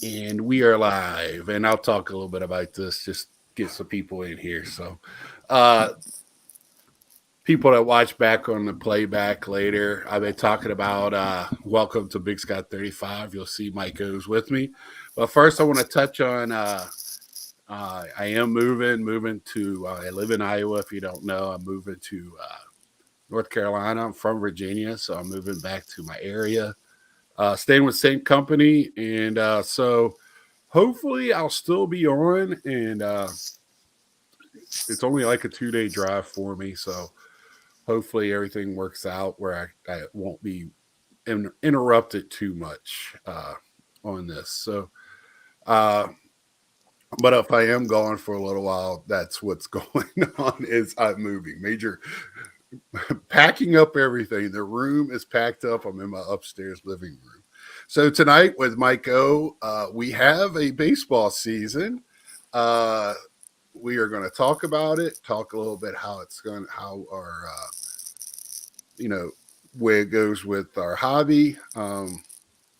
And we are live. And I'll talk a little bit about this, just get some people in here. So, uh, people that watch back on the playback later, I've been talking about Welcome to Big Sky 35. You'll see Mike goes with me. But first, I want to touch on I am moving to, I live in Iowa. If you don't know, I'm moving to North Carolina. I'm from Virginia, so I'm moving back to my area. Staying with the same company. And so hopefully I'll still be on. And it's only like a 2 day drive for me. So hopefully everything works out where I won't be interrupted too much on this. So, uh, but if I am gone for a little while, that's what's going on. Is I'm moving, major packing up everything. The room is packed up. I'm in my upstairs living room. So tonight with Mike O, we have a baseball season. Uh, we are going to talk about it, talk a little bit how our, you know, where it goes with our hobby.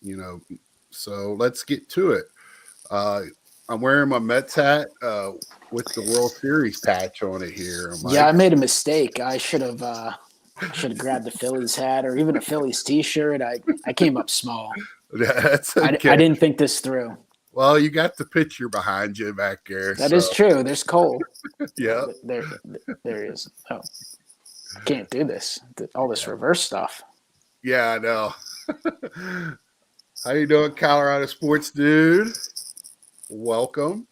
You know, so let's get to it. Uh, I'm wearing my Mets hat with the World Series patch on it here, Yeah, Mike. I made a mistake. I should have grabbed the Phillies hat or even a Phillies T-shirt. I came up small. That's I okay. didn't think this through. Well, you got the picture behind you back there, That so is true. There's Cole. yeah, There, there he is. Oh, I can't do this. All this yeah, reverse stuff. yeah. I know. How you doing, Colorado sports dude? Welcome.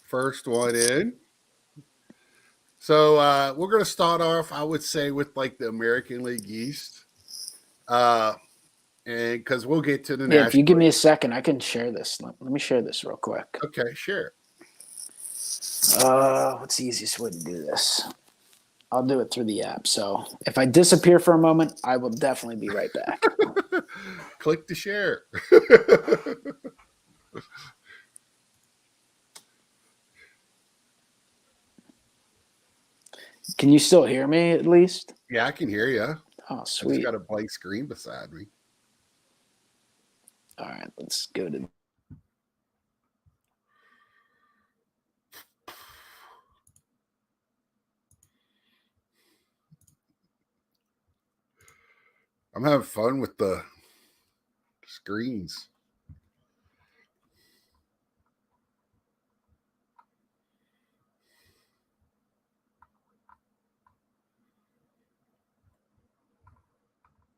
First one in. So we're gonna start off, I would say, with like the American League East, uh, and because we'll get to the Yeah, if you National give me a League. second, I can share this. Let me share this real quick. Okay, sure. What's the easiest way to do this? I'll do it through the app. So if I disappear for a moment, I will definitely be right back. Click to share. Can you still hear me at least? Yeah, I can hear you. Oh, I just sweet. got a blank screen beside me. All right, let's go to. I'm having fun with the screens.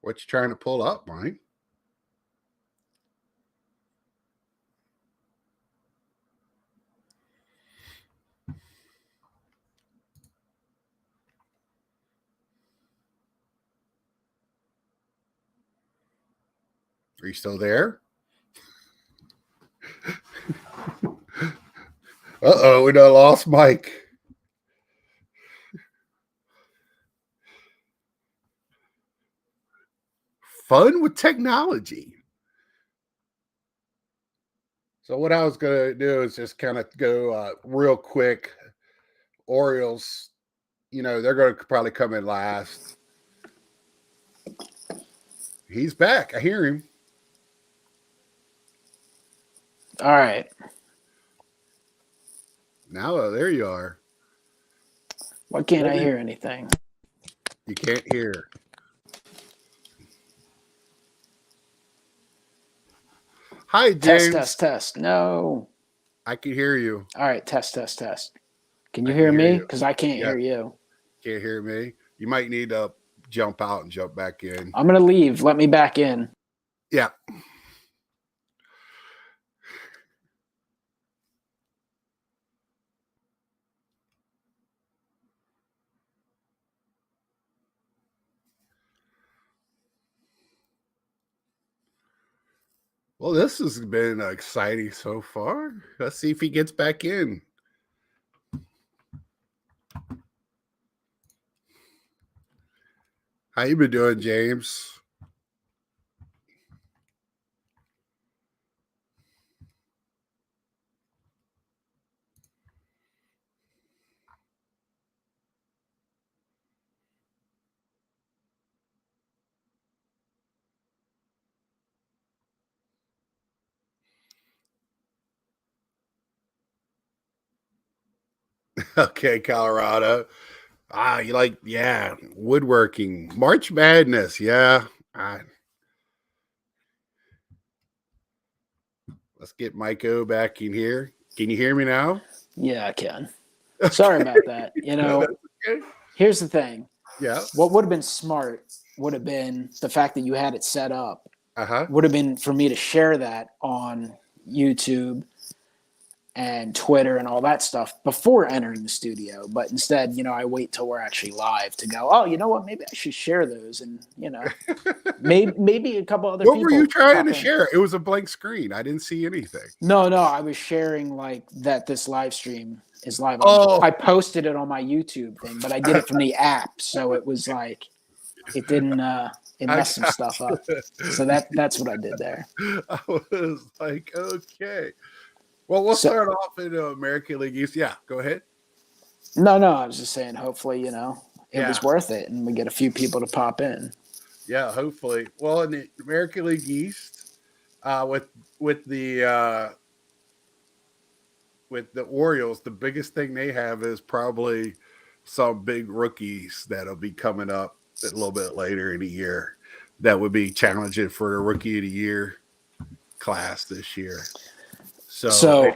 What you trying to pull up, Mike? Are you still there? Uh-oh, we done lost Mike. Fun with technology. So what I was gonna do is just kind of go real quick. Orioles, they're gonna probably come in last. He's back. I hear him. All right. Now there you are. Why can't What I did hear anything? you can't hear? Hi, Test, test, James. test. No. I can hear you. All right, test, test, test. Can I you can hear hear me? you. Because I can't Yeah, hear you. can't hear me. You might need to jump out and jump back in. I'm going to leave. Let me back in. Yeah. Well, this has been exciting so far. Let's see if he gets back in. How you been doing, James? Okay, Colorado. You like, woodworking. March Madness. Yeah. Let's get Mike-O back in here. Can you hear me now? Yeah, I can. Okay. Sorry about that. No, that's okay. Here's the thing. Yeah. What would have been smart would have been the fact that you had it set up. Uh-huh. Would have been for me to share that on YouTube and Twitter and all that stuff before entering the studio. But instead, I wait till we're actually live to go, oh, you know what? Maybe I should share those. And, maybe a couple other What people. were you trying to in. share? It was a blank screen. I didn't see anything. No, I was sharing like that this live stream is live. Oh. I posted it on my YouTube thing, but I did it from the app. So it was like, it didn't, it messed some stuff up. So that's what I did there. I was like, okay. Well, we'll start off in American League East. Yeah, go ahead. No, I was just saying, hopefully, it was worth it and we get a few people to pop in. Yeah, hopefully. Well, in the American League East, with the Orioles, the biggest thing they have is probably some big rookies that'll be coming up a little bit later in the year that would be challenging for the Rookie of the Year class this year. So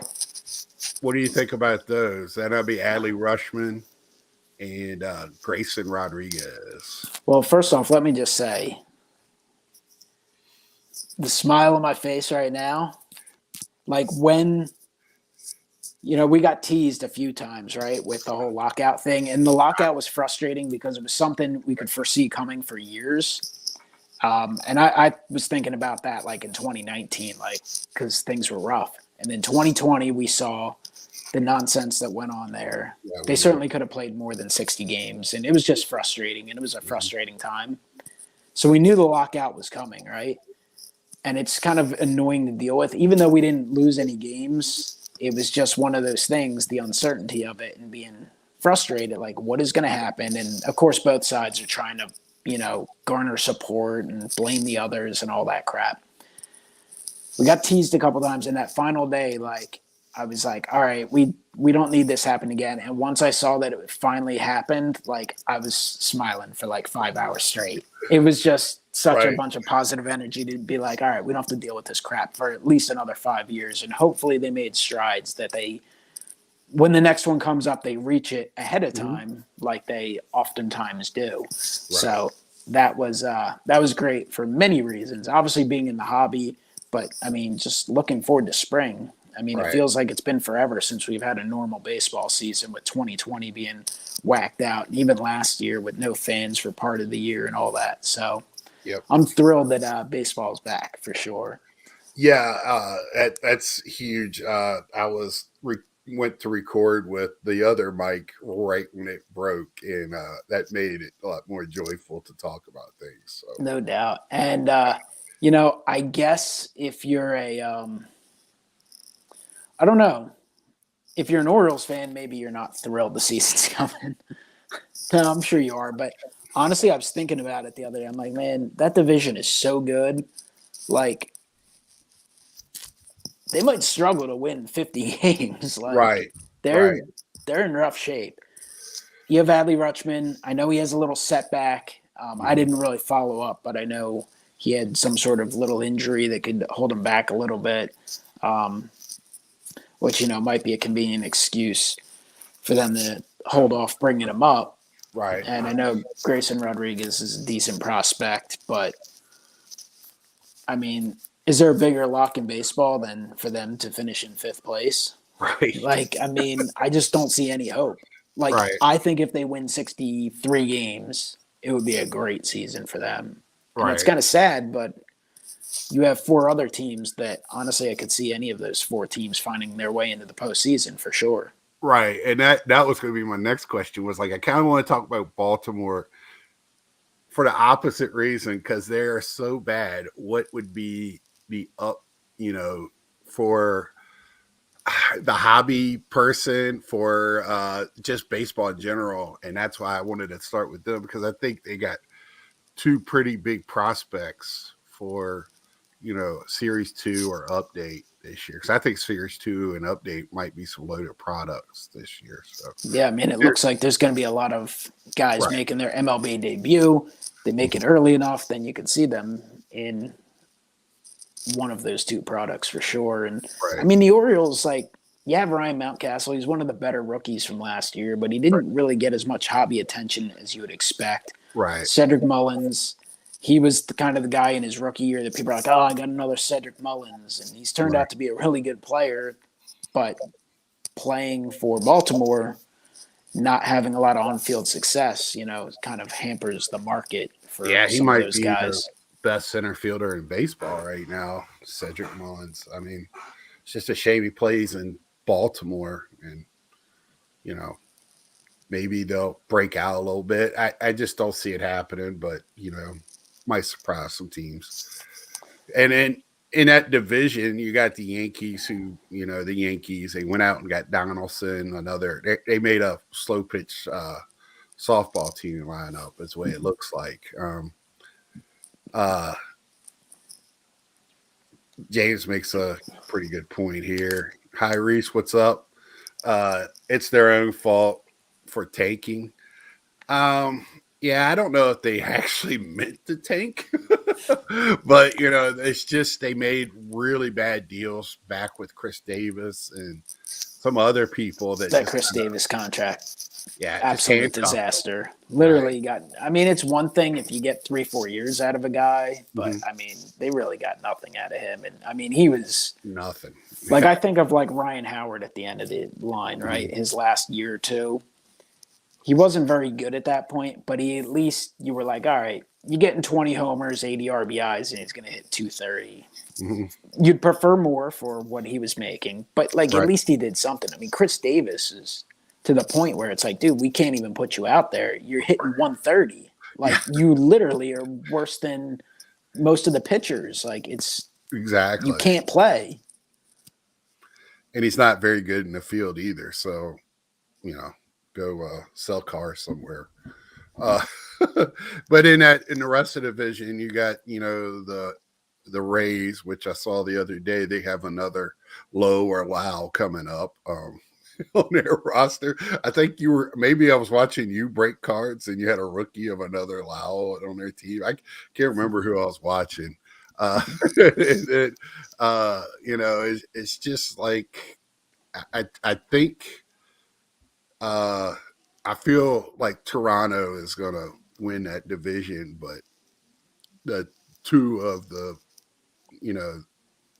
what do you think about those? That'll be Adley Rutschman and Grayson Rodriguez. Well, first off, let me just say the smile on my face right now, like when we got teased a few times, right, with the whole lockout thing. And the lockout was frustrating because it was something we could foresee coming for years. And I was thinking about that like in 2019, like because things were rough. And then 2020, we saw the nonsense that went on there. Yeah, they certainly could have played more than 60 games. And it was just frustrating. And it was a frustrating time. So we knew the lockout was coming, right? And it's kind of annoying to deal with. Even though we didn't lose any games, it was just one of those things, the uncertainty of it and being frustrated, like what is going to happen? And of course, both sides are trying to, garner support and blame the others and all that crap. We got teased a couple times in that final day. Like I was like, all right, we don't need this happen again. And once I saw that it finally happened, like I was smiling for like 5 hours straight. It was just such a bunch of positive energy to be like, all right, we don't have to deal with this crap for at least another 5 years. And hopefully they made strides that when the next one comes up, they reach it ahead of time, like they oftentimes do. Right. So that was great for many reasons. Obviously being in the hobby, but I mean, just looking forward to spring. I mean, It feels like it's been forever since we've had a normal baseball season, with 2020 being whacked out, and even last year with no fans for part of the year and all that. So I'm thrilled that baseball's back for sure. Yeah, that's huge. I went to record with the other mic right when it broke, and that made it a lot more joyful to talk about things. So. No doubt. And, I guess if you're I don't know, if you're an Orioles fan, maybe you're not thrilled the season's coming. No, I'm sure you are. But honestly, I was thinking about it the other day. I'm like, man, that division is so good. Like, they might struggle to win 50 games. Like, they're in rough shape. You have Adley Rutschman. I know he has a little setback. I didn't really follow up, but I know he had some sort of little injury that could hold him back a little bit, which, might be a convenient excuse for them to hold off bringing him up. Right. And I know Grayson Rodriguez is a decent prospect, but, I mean, is there a bigger lock in baseball than for them to finish in 5th place? Right. Like, I mean, I just don't see any hope. Like, I think if they win 63 games, it would be a great season for them. And it's kind of sad, but you have 4 other teams that, honestly, I could see any of those 4 teams finding their way into the postseason for sure. Right. And that was going to be my next question, was like, I kind of want to talk about Baltimore for the opposite reason, because they're so bad. What would be up, for the hobby person, for just baseball in general? And that's why I wanted to start with them, because I think they got 2 pretty big prospects for Series 2 or update this year, because I think Series 2 and update might be some loaded products this year. So yeah, I mean, it looks like there's going to be a lot of guys Right. making their MLB debut. They make it early enough, then you can see them in one of those two products for sure. And I Right. mean, the Orioles, like, you have Ryan Mountcastle. He's one of the better rookies from last year, but he didn't really get as much hobby attention as you would expect. Right. Cedric Mullins, he was the kind of the guy in his rookie year that people are like, oh, I got another Cedric Mullins. And he's turned out to be a really good player, but playing for Baltimore, not having a lot of on-field success, kind of hampers the market for He some of might those be guys. the best center fielder in baseball right now, Cedric Mullins. I mean, it's just a shame he plays in Baltimore, and maybe they'll break out a little bit. I just don't see it happening, but might surprise some teams. And then in that division, you got the Yankees, who they went out and got Donaldson. They made a slow pitch softball team lineup. Is the way it looks like. James makes a pretty good point here. Hi, Reese, what's up? It's their own fault for tanking. I don't know if they actually meant to tank, but it's just they made really bad deals back with Chris Davis and some other people that Chris Davis contract. Yeah, absolute disaster. Literally got. I mean, it's one thing if you get 3-4 years out of a guy, but I mean, they really got nothing out of him. And I mean, he was nothing. Like I think of like Ryan Howard at the end of the line, right? His last year or two, he wasn't very good at that point, but he at least you were like, all right, you're getting 20 homers, 80 RBIs, and he's going to hit 230. You'd prefer more for what he was making, but like at least he did something. I mean, Chris Davis is to the point where it's like, dude, we can't even put you out there. You're hitting 130. Like you literally are worse than most of the pitchers. Like it's exactly you can't play. And he's not very good in the field either. So, go sell cars somewhere. But in the rest of the division, you got the Rays, which I saw the other day. They have another Low or Lau coming up. On their roster. I think I was watching you break cards and you had a rookie of another Lau on their team. I can't remember who I was watching. It's just like I think I feel like Toronto is gonna win that division, but the two of the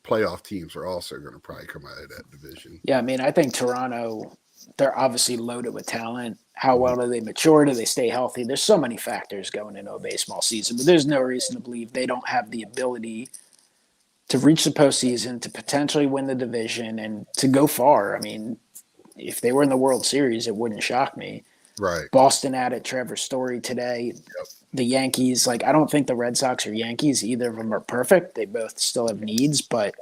playoff teams are also going to probably come out of that division. Yeah, I mean, I think Toronto, they're obviously loaded with talent. How well do they mature? Do they stay healthy? There's so many factors going into a baseball season, but there's no reason to believe they don't have the ability to reach the postseason, to potentially win the division, and to go far. I mean, if they were in the World Series, it wouldn't shock me. Right. Boston added Trevor Story today. Yep. The Yankees, I don't think the Red Sox or Yankees, either of them are perfect. They both still have needs, but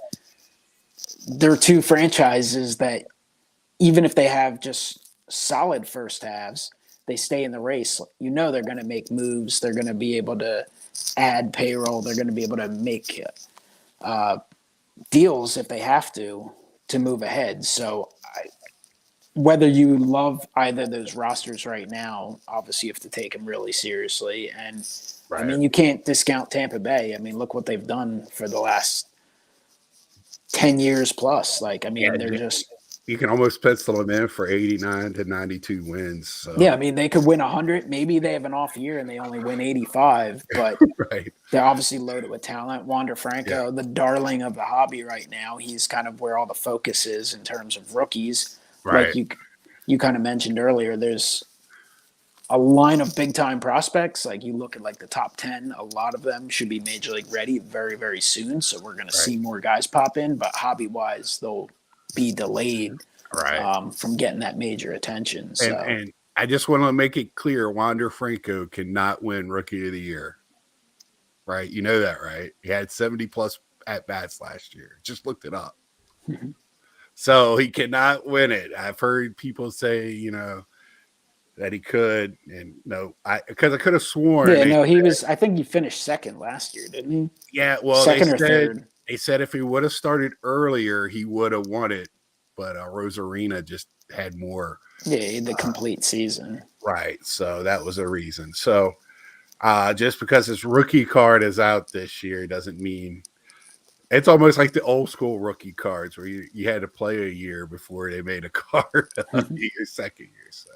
they're two franchises that even if they have just solid first halves, they stay in the race. They're going to make moves. They're going to be able to add payroll. They're going to be able to make deals if they have to move ahead. So whether you love either of those rosters right now, obviously you have to take them really seriously. And I mean, you can't discount Tampa Bay. I mean, look what they've done for the last 10 years plus. They're just... You can almost pencil them in for 89 to 92 wins. So. Yeah, I mean, they could win 100. Maybe they have an off year and they only win 85, but they're obviously loaded with talent. Wander Franco, the darling of the hobby right now, he's kind of where all the focus is in terms of rookies. Right. Like you kind of mentioned earlier, there's a line of big-time prospects. Like you look at the top 10, a lot of them should be major league ready very, very soon. So we're going to see more guys pop in, but hobby-wise, they'll be delayed from getting that major attention. So. And I just want to make it clear, Wander Franco cannot win Rookie of the Year. Right? You know that, right? He had 70-plus at-bats last year. Just looked it up. So he cannot win it. I've heard people say, that he could, and because I could have sworn. Yeah, he was. I think he finished second last year, didn't he? Yeah, well, second or third. He said if he would have started earlier, he would have won it, but Rosarina just had more. Yeah, the complete season. Right, so that was a reason. So just because his rookie card is out this year doesn't mean it's almost like the old school rookie cards where you had to play a year before they made a card your second year. So,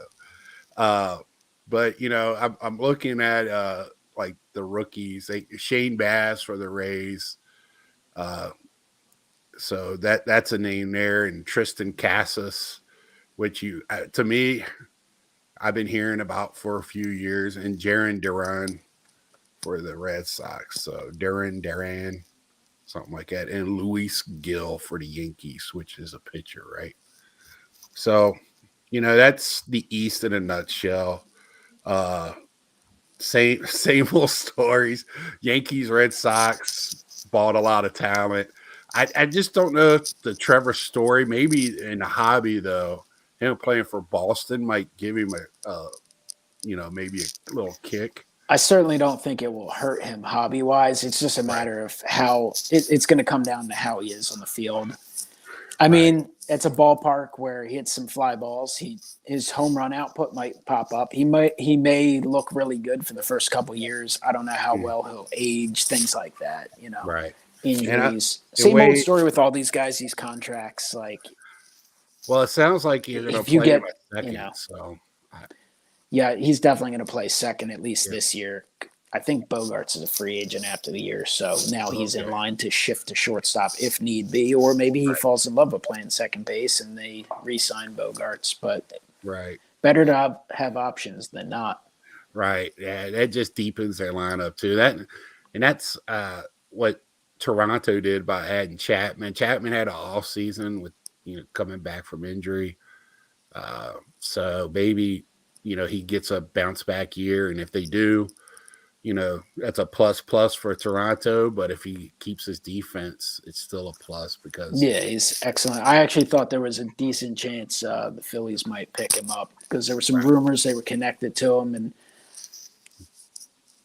but I'm looking at like the rookies, Shane Bass for the Rays. So that's a name there, and Tristan Casas, which to me, I've been hearing about for a few years, and Jaron Duran for the Red Sox. So Duran, something like that, and Luis Gil for the Yankees, which is a pitcher, right? So, that's the East in a nutshell. Same little stories. Yankees, Red Sox bought a lot of talent. I just don't know if the Trevor Story, maybe in the hobby though, him playing for Boston might give him maybe a little kick. I certainly don't think it will hurt him hobby wise. It's just a matter of how it's going to come down to how he is on the field. I mean, it's a ballpark where he hits some fly balls. His home run output might pop up. He may look really good for the first couple years. I don't know how well he'll age, things like that. Right. Injuries. Same old story with all these guys. These contracts, well, it sounds like you're going to play him at second. So. Yeah, he's definitely going to play second at least this year. I think Bogarts is a free agent after the year, so now he's in line to shift to shortstop if need be, or maybe he falls in love with playing second base and they re-sign Bogarts. But better to have options than not. Right. Yeah, that just deepens their lineup too. That's what Toronto did by adding Chapman. Chapman had an off season with coming back from injury, so maybe he gets a bounce back year, and if they do, that's a plus for Toronto. But if he keeps his defense, it's still a plus because he's excellent. I actually thought there was a decent chance the Phillies might pick him up because there were some rumors they were connected to him, and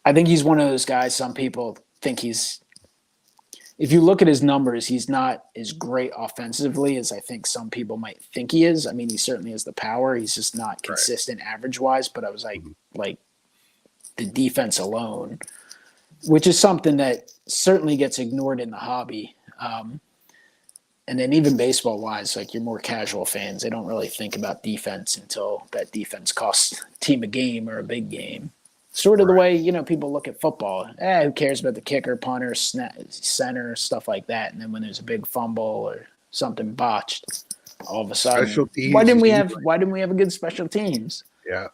I think he's one of those guys. Some people think if you look at his numbers, he's not as great offensively as I think some people might think he is. I mean, he certainly has the power. He's just not consistent average-wise. But I was like the defense alone, which is something that certainly gets ignored in the hobby. And then even baseball-wise, you're more casual fans. They don't really think about defense until that defense costs a team a game or a big game. Sort of the way, people look at football. Who cares about the kicker, punter, center, stuff like that. And then when there's a big fumble or something botched, all of a sudden, why didn't we have a good special teams? Yeah.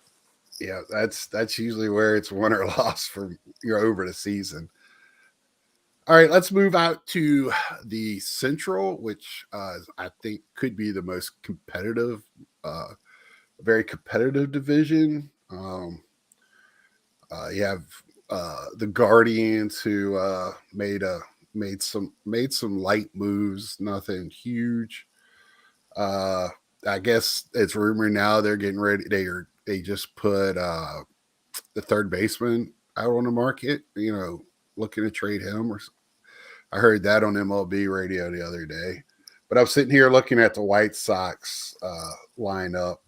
Yeah, that's usually where it's won or lost for over the season. All right, let's move out to the Central, which I think could be the most competitive, very competitive division. You have the Guardians who made some light moves, nothing huge. I guess it's rumored now they're getting ready. They just put the third baseman out on the market. Looking to trade him. Or I heard that on MLB radio the other day. But I'm sitting here looking at the White Sox lineup,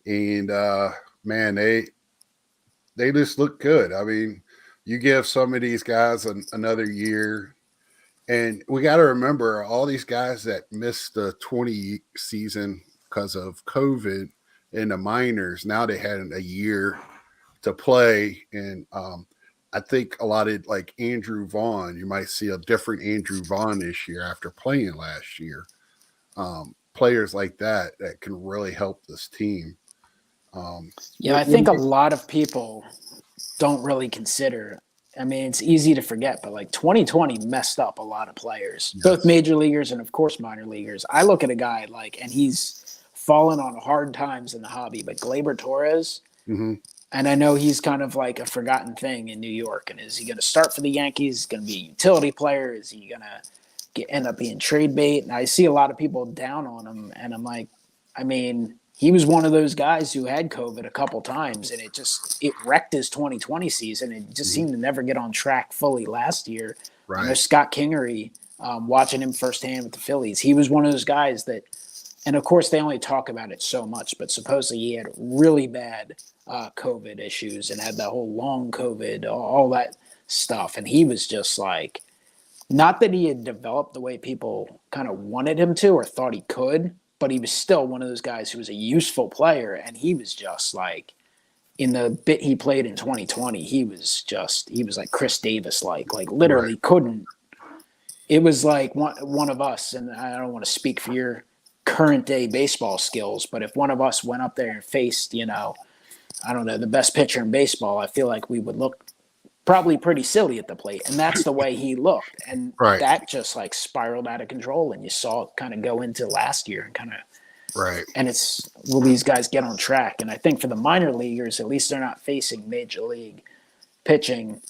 and man, they just look good. I mean, you give some of these guys another year, and we got to remember all these guys that missed the 20 season because of COVID in the minors. Now they had a year to play, and I think a lot of like Andrew Vaughn, you might see a different Andrew Vaughn this year after playing last year. Players like that can really help this team. I think a lot of people don't really consider. I mean, it's easy to forget, but 2020 messed up a lot of players, both major leaguers and of course minor leaguers. I look at a guy and he's fallen on hard times in the hobby, but Gleyber Torres, and I know he's kind of like a forgotten thing in New York. And is he going to start for the Yankees? Is he going to be a utility player? Is he going to end up being trade bait? And I see a lot of people down on him, and I'm like, I mean, he was one of those guys who had COVID a couple times, and it wrecked his 2020 season. It just seemed to never get on track fully last year. Right. I know Scott Kingery watching him firsthand with the Phillies. He was one of those guys that, and of course they only talk about it so much, but supposedly he had really bad COVID issues and had that whole long COVID, all that stuff. And he was just like, not that he had developed the way people kind of wanted him to or thought he could, but he was still one of those guys who was a useful player. And he was just like, in the bit he played in 2020, he was like Chris Davis, like literally couldn't. It was like one of us, and I don't want to speak for your current day baseball skills, but if one of us went up there and faced, I don't know, the best pitcher in baseball, I feel like we would look probably pretty silly at the plate. And that's the way he looked. And that just like spiraled out of control. And you saw it kind of go into last year and kind of, and will these guys get on track? And I think for the minor leaguers, at least they're not facing major league pitching.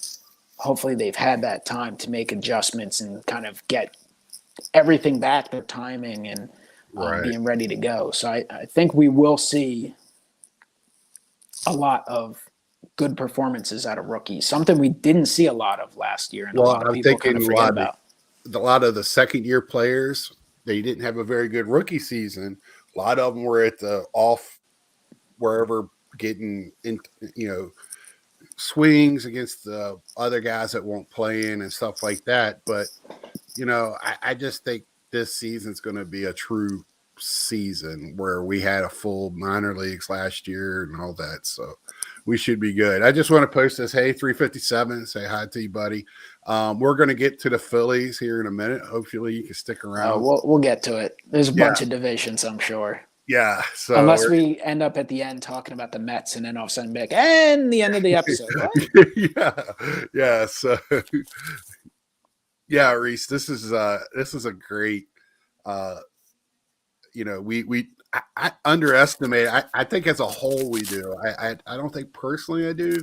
Hopefully they've had that time to make adjustments and kind of get everything back, their timing and being ready to go. So I think we will see a lot of good performances out of rookies, something we didn't see a lot of last year. And a lot of people kind of forget about. A lot of the second-year players, they didn't have a very good rookie season. A lot of them were at the off wherever getting in, swings against the other guys that won't play in and stuff like that. But, I just think this season's going to be a true season where we had a full minor leagues last year and all that. So we should be good. I just want to post this. Hey, 357, say hi to you, buddy. We're going to get to the Phillies here in a minute. Hopefully you can stick around. We'll get to it. There's a bunch of divisions, I'm sure. Yeah. So unless we end up at the end talking about the Mets and then all of a sudden be like, and the end of the episode. Yeah. So yeah, Reese, this is a great, I underestimate. I think as a whole we do. I don't think personally I do.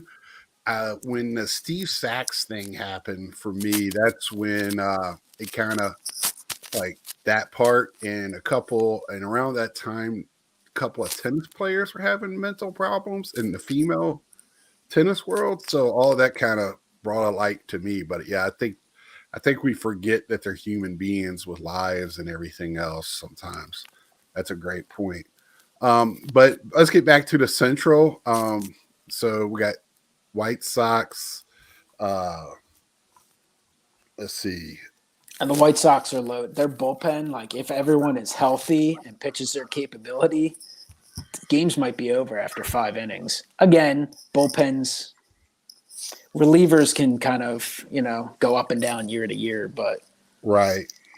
When the Steve Sachs thing happened for me, that's when it kind of like that part and around that time, a couple of tennis players were having mental problems in the female tennis world. So all that kind of brought a light to me. But yeah, I think we forget that they're human beings with lives and everything else sometimes. That's a great point. But let's get back to the Central. So we got White Sox. Let's see. And the White Sox are low. Their bullpen, like if everyone is healthy and pitches their capability, games might be over after 5 innings. Again, bullpens, relievers can kind of, go up and down year to year. But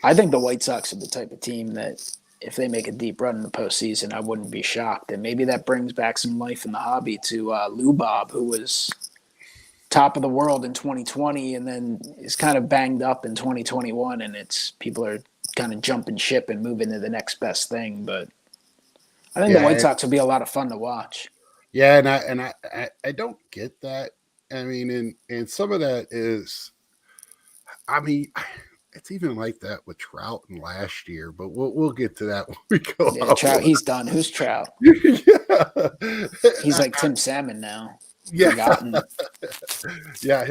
I think the White Sox are the type of team that if they make a deep run in the postseason, I wouldn't be shocked. And maybe that brings back some life in the hobby to Lou Bob, who was top of the world in 2020 and then is kind of banged up in 2021. And people are kind of jumping ship and moving to the next best thing. But I think the White Sox will be a lot of fun to watch. Yeah, and I don't get that. I mean, and some of that is, it's even like that with Trout in last year, but we'll get to that when we go. Yeah, Trout, he's done. Who's Trout? Yeah. He's like Tim Salmon now. Yeah. Forgotten. Yeah,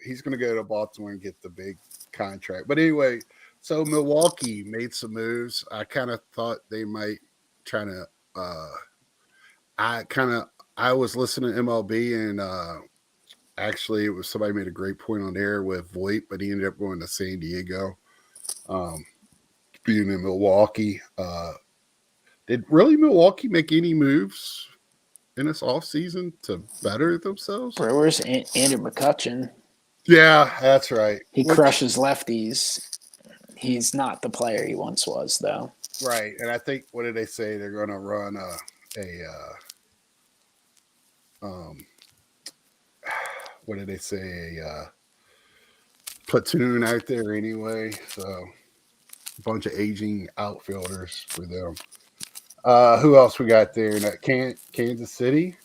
he's going to go to Baltimore and get the big contract. But anyway, so Milwaukee made some moves. I kind of thought they might try to I was listening to MLB and actually, it was somebody made a great point on air with Voight, but he ended up going to San Diego, being in Milwaukee. Did really Milwaukee make any moves in this offseason to better themselves? Brewers, Andrew McCutchen. Yeah, that's right. He crushes lefties. He's not the player he once was, though. Right, and I think, what did they say? They're going to run what did they say? A platoon out there anyway. So a bunch of aging outfielders for them. Who else we got there? Kansas City?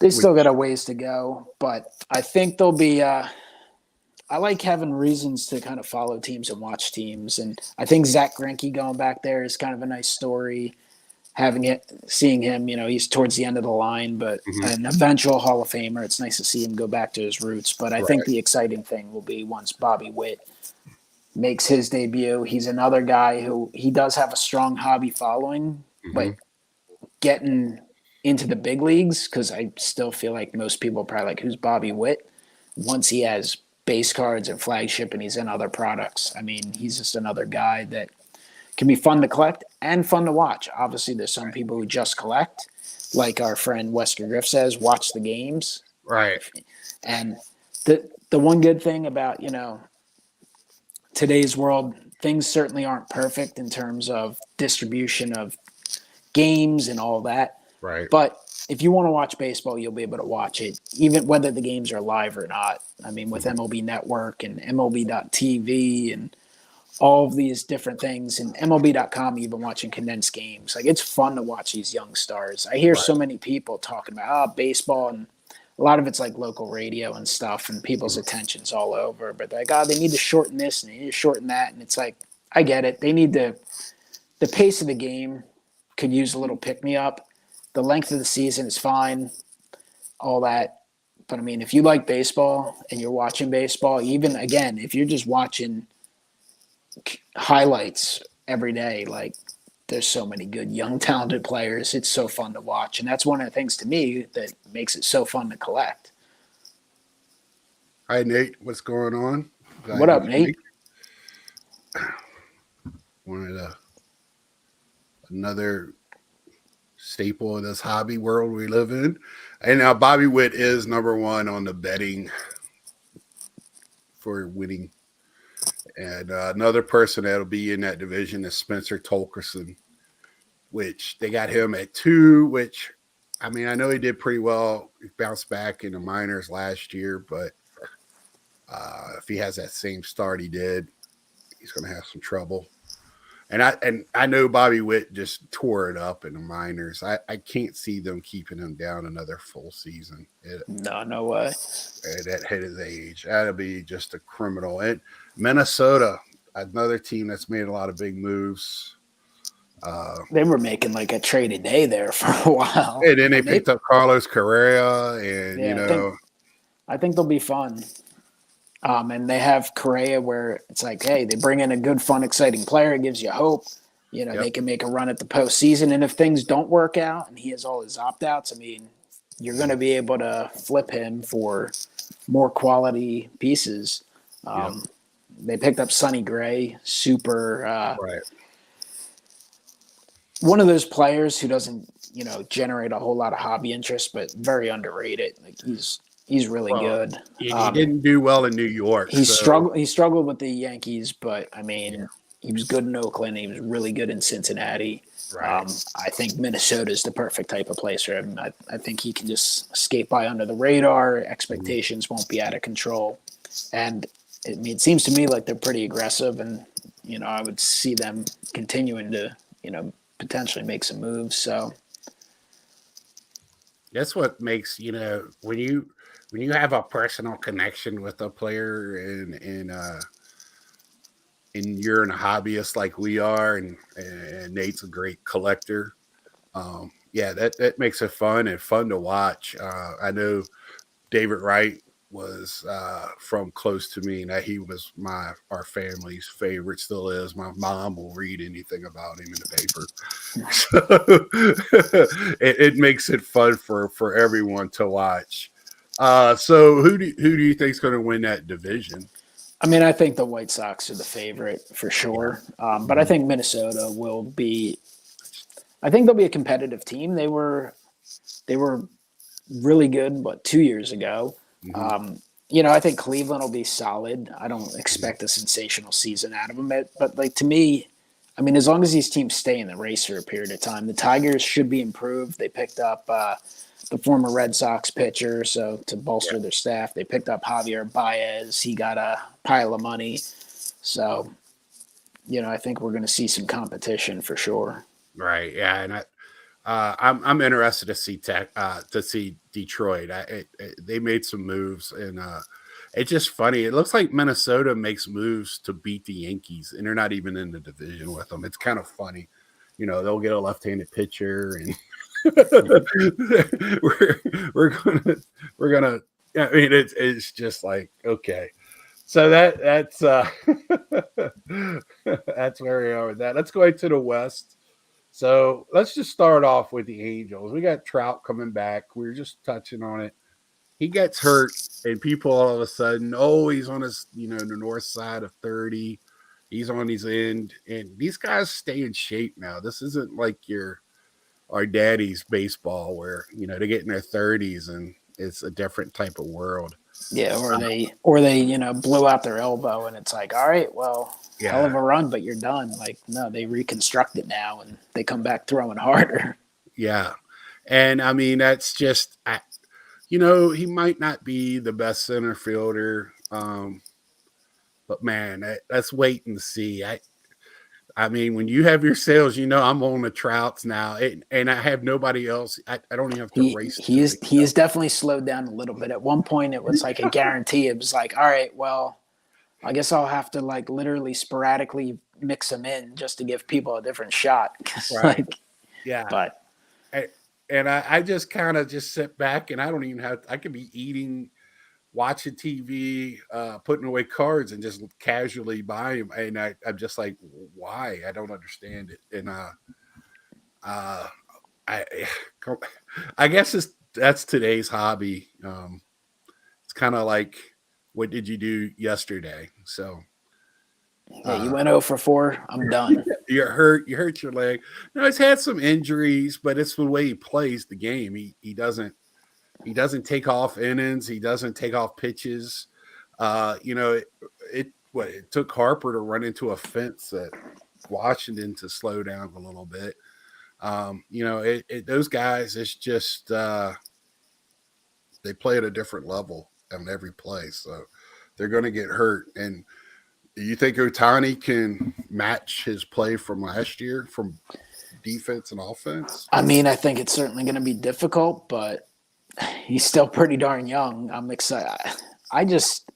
They still got a ways to go, but I think they'll be I like having reasons to kind of follow teams and watch teams. And I think Zach Greinke going back there is kind of a nice story. Seeing him, he's towards the end of the line, but an eventual Hall of Famer. It's nice to see him go back to his roots. But I think the exciting thing will be once Bobby Witt makes his debut. He's another guy who he does have a strong hobby following, but getting into the big leagues, because I still feel like most people are probably like, who's Bobby Witt? Once he has base cards and flagship and he's in other products, I mean, he's just another guy that can be fun to collect and fun to watch. Obviously, there's some people who just collect, like our friend Wesker Griff says, watch the games. Right. And the one good thing about, today's world, things certainly aren't perfect in terms of distribution of games and all that. Right. But if you want to watch baseball, you'll be able to watch it, even whether the games are live or not. I mean, with MLB Network and MLB.TV and all of these different things, and MLB.com, you've been watching condensed games. Like, it's fun to watch these young stars. I hear so many people talking about baseball, and a lot of it's like local radio and stuff, and people's attention's all over. But they're like, they need to shorten this and they need to shorten that. And it's like, I get it. They need the pace of the game could use a little pick me up. The length of the season is fine, all that. But I mean, if you like baseball and you're watching baseball, even again, if you're just watching highlights every day, like, there's so many good young talented players. It's so fun to watch, and that's one of the things to me that makes it so fun to collect. Hi, Nate. What's going on? What up, Nate? Another staple of this hobby world we live in. And now Bobby Witt is number one on the betting for winning. And another person that'll be in that division is Spencer Torkelson, which they got him at 2, which, I mean, I know he did pretty well. He bounced back in the minors last year, but if he has that same start he did, he's going to have some trouble. And I know Bobby Witt just tore it up in the minors. I can't see them keeping him down another full season. No way. At his age, that'll be just a criminal. And Minnesota, another team that's made a lot of big moves. They were making like a trade a day there for a while. And then they picked up Carlos Correa, and I think they'll be fun. And they have Correa where it's like, hey, they bring in a good, fun, exciting player. It gives you hope. They can make a run at the postseason. And if things don't work out and he has all his opt-outs, I mean, you're going to be able to flip him for more quality pieces. They picked up Sonny Gray, super one of those players who doesn't, generate a whole lot of hobby interest, but very underrated. Like, he's really good. He didn't do well in New York. He struggled with the Yankees, but I mean, he was good in Oakland. He was really good in Cincinnati. Right. I think Minnesota is the perfect type of place for him. I think he can just skate by under the radar. Expectations won't be out of control. And it seems to me like they're pretty aggressive, and I would see them continuing to potentially make some moves. So that's what makes when you have a personal connection with a player and you're a hobbyist like we are, and Nate's a great collector. That makes it fun to watch. I know David Wright was from close to me, and that he was our family's favorite, still is. My mom will read anything about him in the paper. So it makes it fun for everyone to watch. So who do you think is going to win that division? I mean, I think the White Sox are the favorite for sure. But I think Minnesota will be – I think they'll be a competitive team. They were really good, 2 years ago. I think Cleveland will be solid. I don't expect a sensational season out of them. But to me, I mean, as long as these teams stay in the race for a period of time, the Tigers should be improved. They picked up the former Red Sox pitcher, so to bolster their staff. They picked up Javier Baez. He got a pile of money. So, I think we're going to see some competition for sure. Right. Yeah. And I'm interested to see Detroit. They made some moves, and it's just funny. It looks like Minnesota makes moves to beat the Yankees, and they're not even in the division with them. It's kind of funny. They'll get a left-handed pitcher, and we're gonna. I mean, it's just like, okay. So that's that's where we are with that. Let's go into the West. So let's just start off with the Angels. We got Trout coming back. We were just touching on it. He gets hurt, and people all of a sudden, oh, he's on his, the north side of 30. He's on his end, and these guys stay in shape now. This isn't like our daddy's baseball where they get in their 30s and it's a different type of world. Yeah, or they blew out their elbow and it's like, all right, well, hell of Yeah, a run, but you're done. Like, no, they reconstruct it now and they come back throwing harder. yeah, and I mean that's just he might not be the best center fielder, but man, let's wait and see. I mean, when you have your sales, I'm on the Trouts now, and I have nobody else. I don't even have to He race to he is pick he it is up. definitely slowed down a little bit. At one point, it was like a guarantee. It was like, all right, well, I guess I'll have to like literally sporadically mix them in just to give people a different shot. 'Cause, Right? like, Yeah. but I, and I just kind of just sit back, and I don't even have. I could be eating, watching TV, putting away cards, and just casually buy them. And I'm just like, why? I don't understand it. And uh, I I guess that's today's hobby. It's kind of like, what did you do yesterday? So yeah, you uh, went 0 for 4. I'm done. you're hurt. You hurt your leg. No, he's had some injuries, but it's the way he plays the game. He doesn't take off innings. He doesn't take off pitches. It took Harper to run into a fence at Washington to slow down a little bit. Those guys, it's just they play at a different level on every play, so they're going to get hurt. And do you think Otani can match his play from last year from defense and offense? I mean, I think it's certainly going to be difficult, but he's still pretty darn young. I'm excited. I just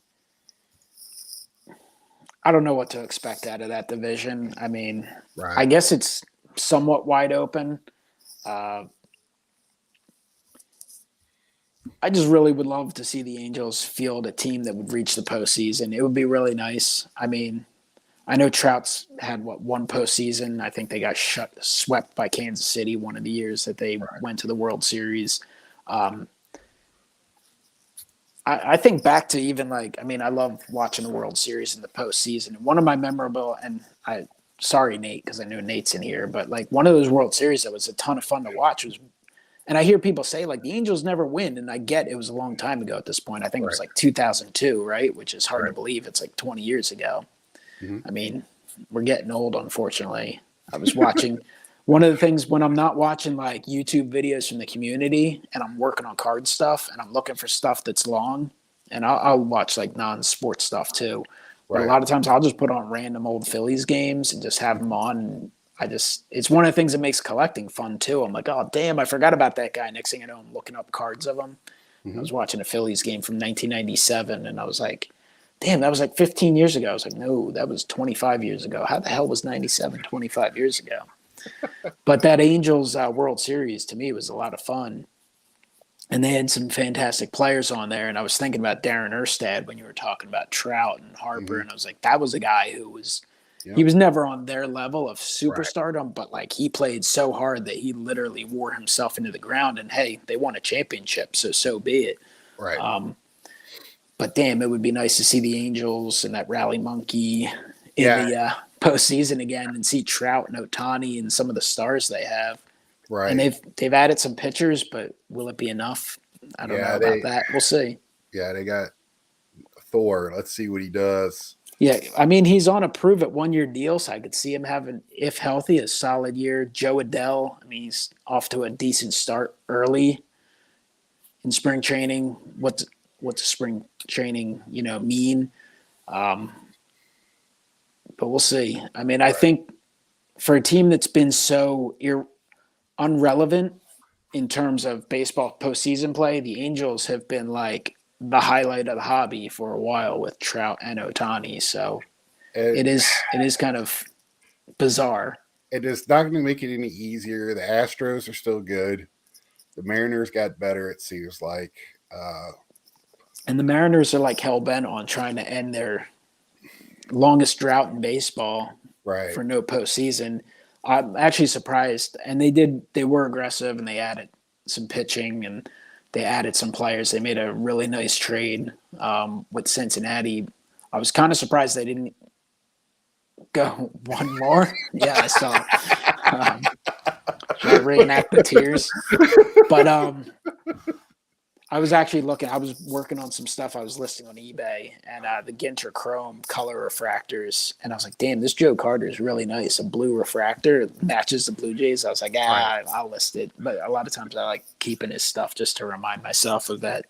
I don't know what to expect out of that division. I mean, I Right. guess it's somewhat wide open. Uh, I just really would love to see the Angels field a team that would reach the postseason. It would be really nice. I mean, I know Trout's had one postseason. I think they got swept by Kansas City one of the years that they Right. went to the World Series. Um, I think back to even like, I mean, I love watching the World Series in the postseason. One of my memorable, and sorry, Nate, because I know Nate's in here, but like one of those World Series that was a ton of fun to watch was, and I hear people say like the Angels never win, and I get it was a long time ago at this point. I think it was Right. like 2002, right? Which is hard to Right. believe. It's like 20 years ago. Mm-hmm. I mean, we're getting old, unfortunately. I was watching one of the things when I'm not watching like YouTube videos from the community and I'm working on card stuff and I'm looking for stuff that's long, and I'll watch like non-sports stuff too. But a Right. lot of times I'll just put on random old Phillies games and just have them on. And it's one of the things that makes collecting fun too. I'm like, oh, damn, I forgot about that guy. Next thing I know, I'm looking up cards of him. I Mm-hmm. was watching a Phillies game from 1997 and I was like, damn, that was like 15 years ago. I was like, no, that was 25 years ago. How the hell was 97 25 years ago? But that Angels World Series to me was a lot of fun. And they had some fantastic players on there. And I was thinking about Darren Erstad when you were talking about Trout and Harper. Mm-hmm. And I was like, that was a guy who Yep. he was never on their level of Right. superstardom, but like he played so hard that he literally wore himself into the ground. And hey, they won a championship, so be it. Right. But damn, it would be nice to see the Angels and that rally monkey in Yeah. the postseason again and see Trout and Otani and some of the stars they have. And Right. they've added some pitchers, but will it be enough? I don't know Yeah. about that. We'll see. They got Thor. Let's see what he does. Yeah, I mean he's on a prove it 1 year deal, so I could see him having, if healthy, a solid year. Joe Adell, I mean he's off to a decent start early in spring training. What's a spring training mean? Um, but we'll see. I mean, I think for a team that's been so unrelevant in terms of baseball postseason play, the Angels have been like the highlight of the hobby for a while with Trout and Otani. So And, it is kind of bizarre. and it's not going to make it any easier. The Astros are still good. The Mariners got better, it seems like. And the Mariners are like hell bent on trying to end their longest drought in baseball Right. for no postseason. I'm actually surprised, and they were aggressive, and they added some pitching, and they added some players. They made a really nice trade with Cincinnati. I was kind of surprised they didn't go one more. Yeah, I saw. Should I reenact the tears? But I was actually looking. I was working on some stuff I was listing on eBay, and the Ginter Chrome color refractors. And I was like, "Damn, this Joe Carter is really nice. A blue refractor it matches the Blue Jays." I was like, I'll list it." But a lot of times, I like keeping his stuff just to remind myself of that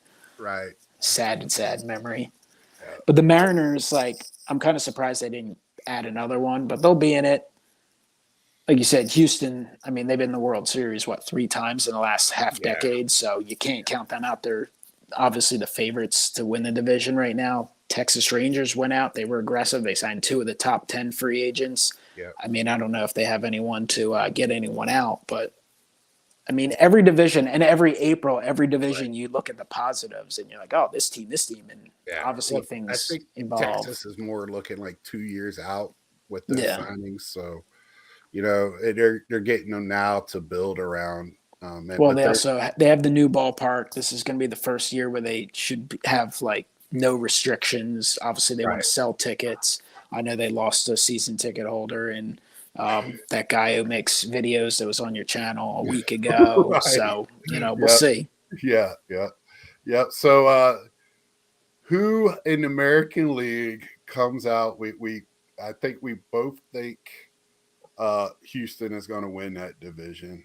sad memory. Yeah. But the Mariners, like, I'm kind of surprised they didn't add another one, but they'll be in it. Like you said, Houston, I mean, they've been in the World Series, 3 times in the last half decade, so you can't count them out. They're obviously the favorites to win the division right now. Texas Rangers went out. They were aggressive. They signed 2 of the top 10 free agents. Yeah. I mean, I don't know if they have anyone to get anyone out, but, I mean, every division and every division you look at the positives and you're like, oh, this team, and obviously things I think evolve. Texas is more looking like 2 years out with their signings, so – they're getting them now to build around. They have the new ballpark. This is going to be the first year where they should have like no restrictions. Obviously, they want to sell tickets. I know they lost a season ticket holder and that guy who makes videos that was on your channel a week ago. Right. So we'll see. Yeah. So who in the American League comes out? I think we both think Houston is going to win that division.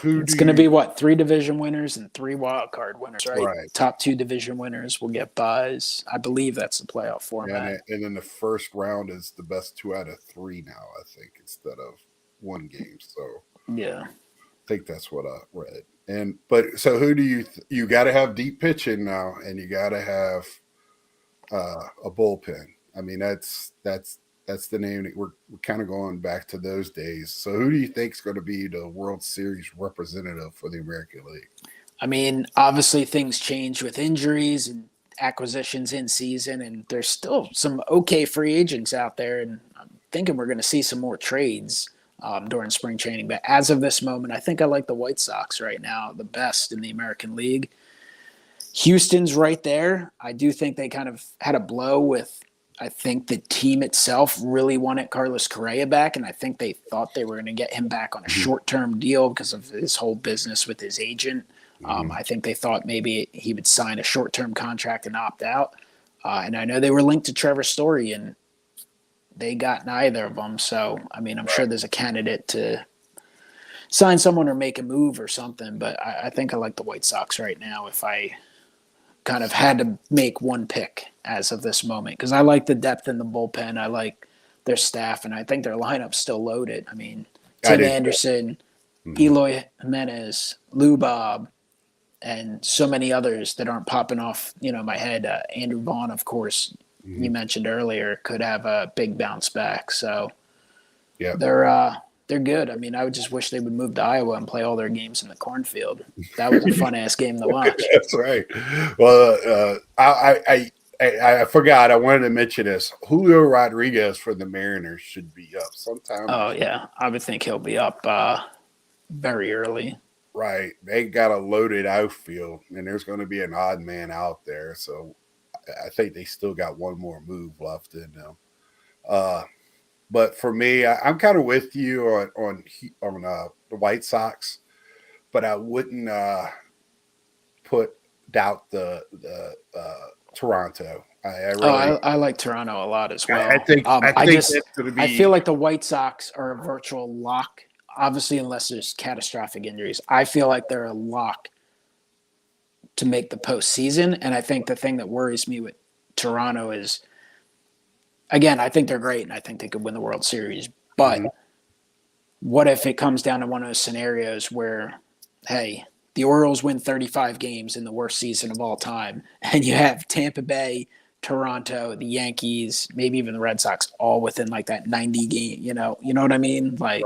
It's going to be 3 division winners and 3 wild card winners, right? Top 2 division winners will get buys. I believe that's the playoff format. And then the first round is the best 2 out of 3 now, I think, instead of 1 game. So yeah, I think that's what I read. So who do you got to have deep pitching now, and you got to have a bullpen. I mean, that's the name that we're kind of going back to those days. So who do you think is going to be the World Series representative for the American League? I mean, obviously things change with injuries and acquisitions in season, and there's still some okay free agents out there. And I'm thinking we're going to see some more trades during spring training. But as of this moment, I think I like the White Sox right now, the best in the American League. Houston's right there. I do think they kind of had a blow with, I think the team itself really wanted Carlos Correa back, and I think they thought they were going to get him back on a short-term deal because of his whole business with his agent. I think they thought maybe he would sign a short-term contract and opt out. And I know they were linked to Trevor Story, and they got neither of them. So, I mean, I'm sure there's a candidate to sign someone or make a move or something, but I think I like the White Sox right now if I kind of had to make one pick as of this moment, because I like the depth in the bullpen. I like their staff, and I think their lineup's still loaded. I mean, Tim Anderson, Eloy Jimenez, Lou Bob, and so many others that aren't popping off, my head. Andrew Vaughn, of course, you mentioned earlier, could have a big bounce back. So they're good. I mean, I would just wish they would move to Iowa and play all their games in the cornfield. That was a fun-ass game to watch. That's right. Well, I forgot. I wanted to mention this. Julio Rodriguez for the Mariners should be up sometime. Oh, yeah. I would think he'll be up very early. Right. They got a loaded outfield, and there's going to be an odd man out there. So I think they still got one more move left in them. But for me, I'm kind of with you on the White Sox, but I wouldn't doubt the Toronto. I like Toronto a lot as well. I feel like the White Sox are a virtual lock. Obviously, unless there's catastrophic injuries, I feel like they're a lock to make the postseason. And I think the thing that worries me with Toronto is, again, I think they're great, and I think they could win the World Series. But what if it comes down to one of those scenarios where, hey, the Orioles win 35 games in the worst season of all time, and you have Tampa Bay, Toronto, the Yankees, maybe even the Red Sox, all within like that 90 game, you know what I mean? Like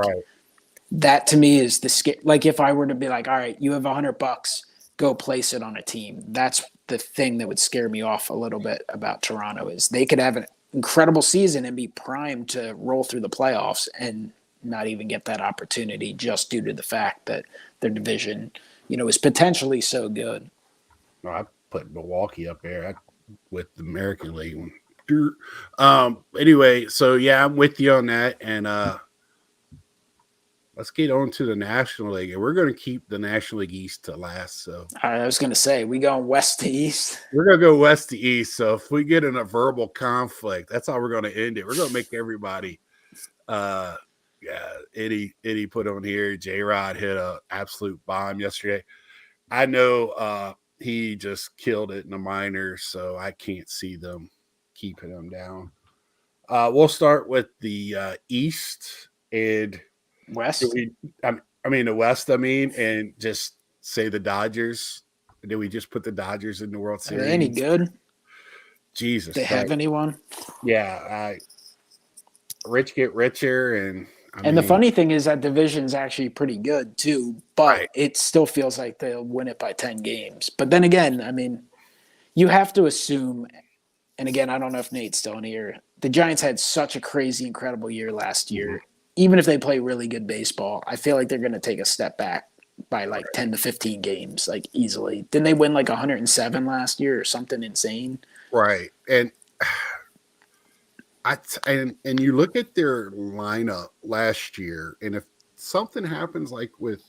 that to me is the like if I were to be like, all right, you have $100 go place it on a team. That's the thing that would scare me off a little bit about Toronto is they could have an incredible season and be primed to roll through the playoffs and not even get that opportunity just due to the fact that their division, is potentially so good. No, I put Milwaukee up there with the American League. Anyway, so yeah, I'm with you on that, and let's get on to the National League, and we're going to keep the National League East to last. So I was going to say, we going west to east. We're going to go west to east. So if we get in a verbal conflict, that's how we're going to end it. We're going to make everybody. Eddie put on here. J-Rod hit a absolute bomb yesterday. I know he just killed it in the minors, so I can't see them keeping him down. We'll start with the East and West. The West. And just say the Dodgers. Did we just put the Dodgers in the World Series? Are they any good? Jesus, they have anyone? Yeah, rich get richer, and the funny thing is that division's actually pretty good too, but It still feels like they'll win it by 10 games. But then again, you have to assume, and again, I don't know if Nate's still in here, the Giants had such a crazy, incredible year last year. Mm-hmm. Even if they play really good baseball, I feel like they're going to take a step back by like 10 to 15 games, like easily. Didn't they win like 107 last year or something insane? Right. And and you look at their lineup last year, and if something happens like with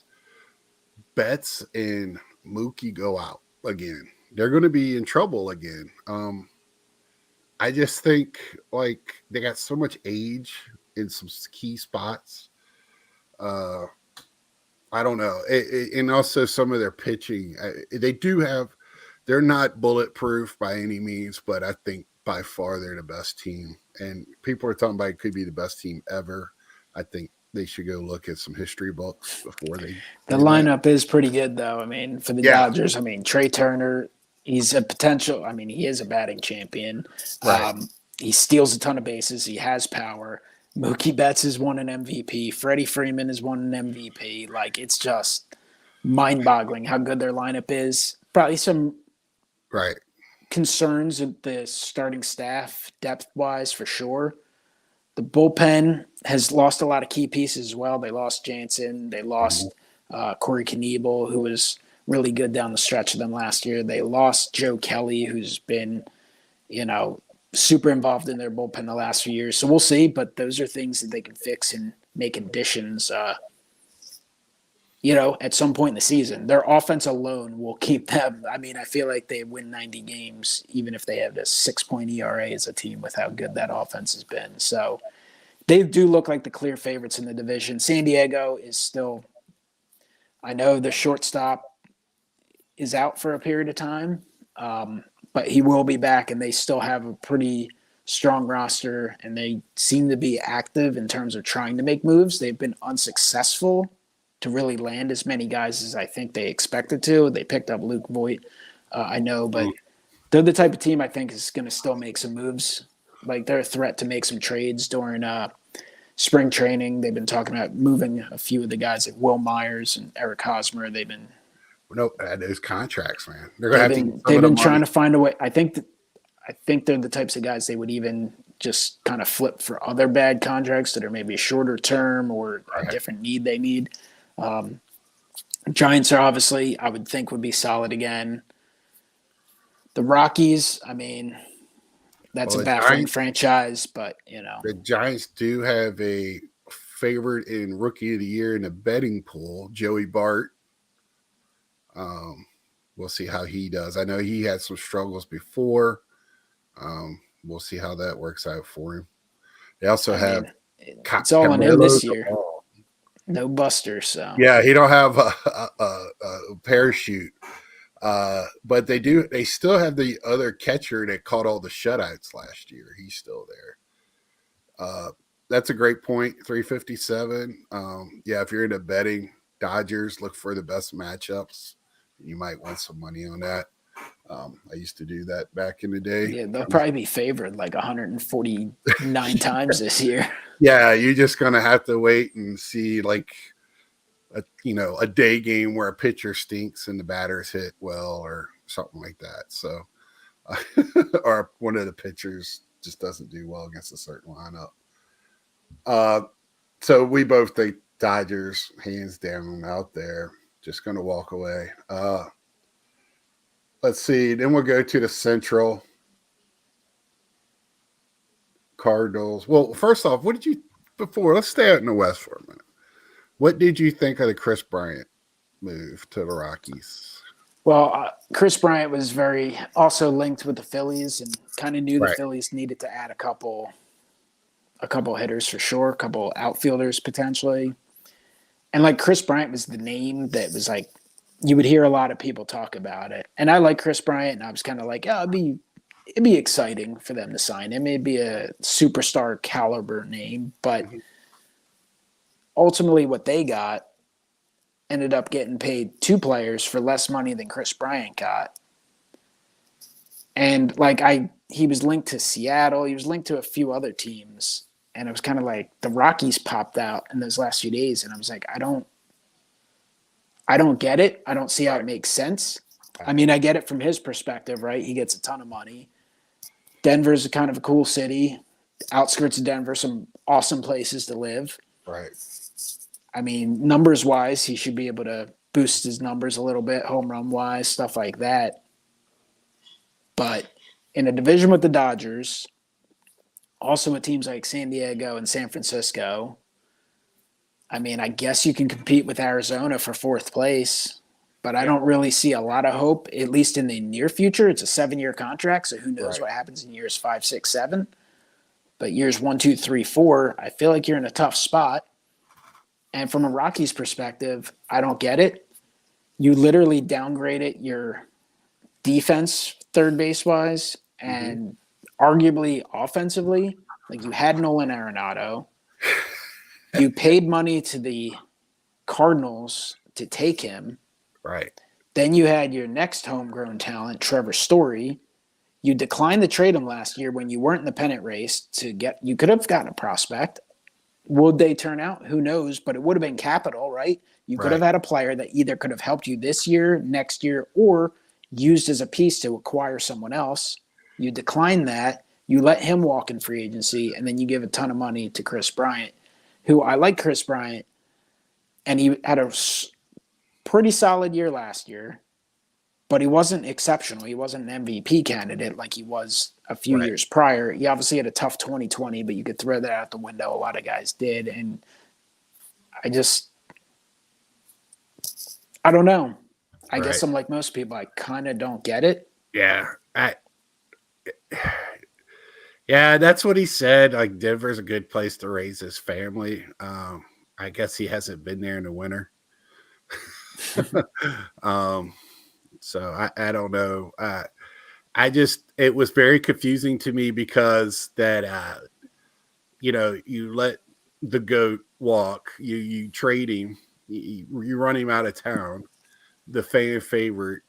Betts and Mookie go out again, they're going to be in trouble again. I just think like they got so much age in some key spots. I don't know. And also some of their pitching, they're not bulletproof by any means, but I think by far they're the best team. And people are talking about it could be the best team ever. I think they should go look at some history books before they. The lineup is pretty good, though. For the Dodgers, Trey Turner, he's a potential. He is a batting champion. Right. He steals a ton of bases. He has power. Mookie Betts has won an MVP. Freddie Freeman has won an MVP. Like, it's just mind-boggling how good their lineup is. Probably some concerns with the starting staff depth-wise for sure. The bullpen has lost a lot of key pieces as well. They lost Jansen. They lost Corey Knebel, who was really good down the stretch of them last year. They lost Joe Kelly, who's been, super involved in their bullpen the last few years. So we'll see, but those are things that they can fix and make additions, at some point in the season. Their offense alone will keep them. I feel like they win 90 games, even if they have a 6-point ERA as a team with how good that offense has been. So they do look like the clear favorites in the division. San Diego is still, I know the shortstop is out for a period of time, but he will be back, and they still have a pretty strong roster, and they seem to be active in terms of trying to make moves. They've been unsuccessful to really land as many guys as I think they expected to. They picked up Luke Voigt, I know, but they're the type of team I think is going to still make some moves. Like, they're a threat to make some trades during spring training. They've been talking about moving a few of the guys like Will Myers and Eric Hosmer. They've been – those contracts, man. They've been trying to find a way. I think they're the types of guys they would even just kind of flip for other bad contracts that are maybe shorter term or a different need they need. Giants are obviously, I would think, would be solid again. The Rockies, that's a baffling franchise, but the Giants do have a favorite in Rookie of the Year in the betting pool, Joey Bart. We'll see how he does. I know he had some struggles before. We'll see how that works out for him. They also have it's all on him this year. No busters. So yeah, he don't have a parachute. But they still have the other catcher that caught all the shutouts last year. He's still there. That's a great point. 357. If you're into betting Dodgers, look for the best matchups. You might win some money on that. I used to do that back in the day. Yeah, they'll probably be favored like 149 times this year. Yeah, you're just going to have to wait and see. Like, a day game where a pitcher stinks and the batters hit well or something like that. So, or one of the pitchers just doesn't do well against a certain lineup. So we both think Dodgers hands down out there. Just going to walk away. Let's see. Then we'll go to the Central. Cardinals. Well, first off, let's stay out in the West for a minute. What did you think of the Chris Bryant move to the Rockies? Well, Chris Bryant was very also linked with the Phillies and kind of knew the Right. Phillies needed to add a couple hitters for sure, a couple outfielders potentially. And like Chris Bryant was the name that was like, you would hear a lot of people talk about it. And I like Chris Bryant, and I was kind of like, oh, it'd be exciting for them to sign him. It'd be a superstar caliber name. But ultimately what they got ended up getting paid 2 players for less money than Chris Bryant got. And like he was linked to Seattle. He was linked to a few other teams. And it was kind of like the Rockies popped out in those last few days. And I was like, I don't get it. I don't see how it makes sense. I mean, I get it from his perspective, right? He gets a ton of money. Denver's a kind of a cool city. Outskirts of Denver, some awesome places to live. Right. I mean, numbers-wise, he should be able to boost his numbers a little bit, home run-wise, stuff like that. But in a division with the Dodgers, also with teams like San Diego and San Francisco, I mean, I guess you can compete with Arizona for 4th place, but I don't really see a lot of hope, at least in the near future. It's a 7-year contract, so who knows what happens in years 5, 6, 7. But years 1, 2, 3, 4, I feel like you're in a tough spot. And from a Rockies perspective, I don't get it. You literally downgraded your defense third base-wise and arguably offensively. Like, you had Nolan Arenado. You paid money to the Cardinals to take him. Right. Then you had your next homegrown talent, Trevor Story. You declined to trade him last year when you weren't in the pennant race you could have gotten a prospect. Would they turn out? Who knows? But it would have been capital, right? You could have had a player that either could have helped you this year, next year, or used as a piece to acquire someone else. You decline that. You let him walk in free agency, and then you give a ton of money to Chris Bryant, who I like Chris Bryant, and he had a pretty solid year last year, but he wasn't exceptional. He wasn't an MVP candidate like he was a few years prior. He obviously had a tough 2020, but you could throw that out the window. A lot of guys did, and I don't know. I guess I'm like most people. I kind of don't get it. Yeah. Yeah, that's what he said. Like, Denver's a good place to raise his family. I guess he hasn't been there in the winter. So I don't know. It was very confusing to me because that, you let the GOAT walk, you trade him, you run him out of town, the fan favorite,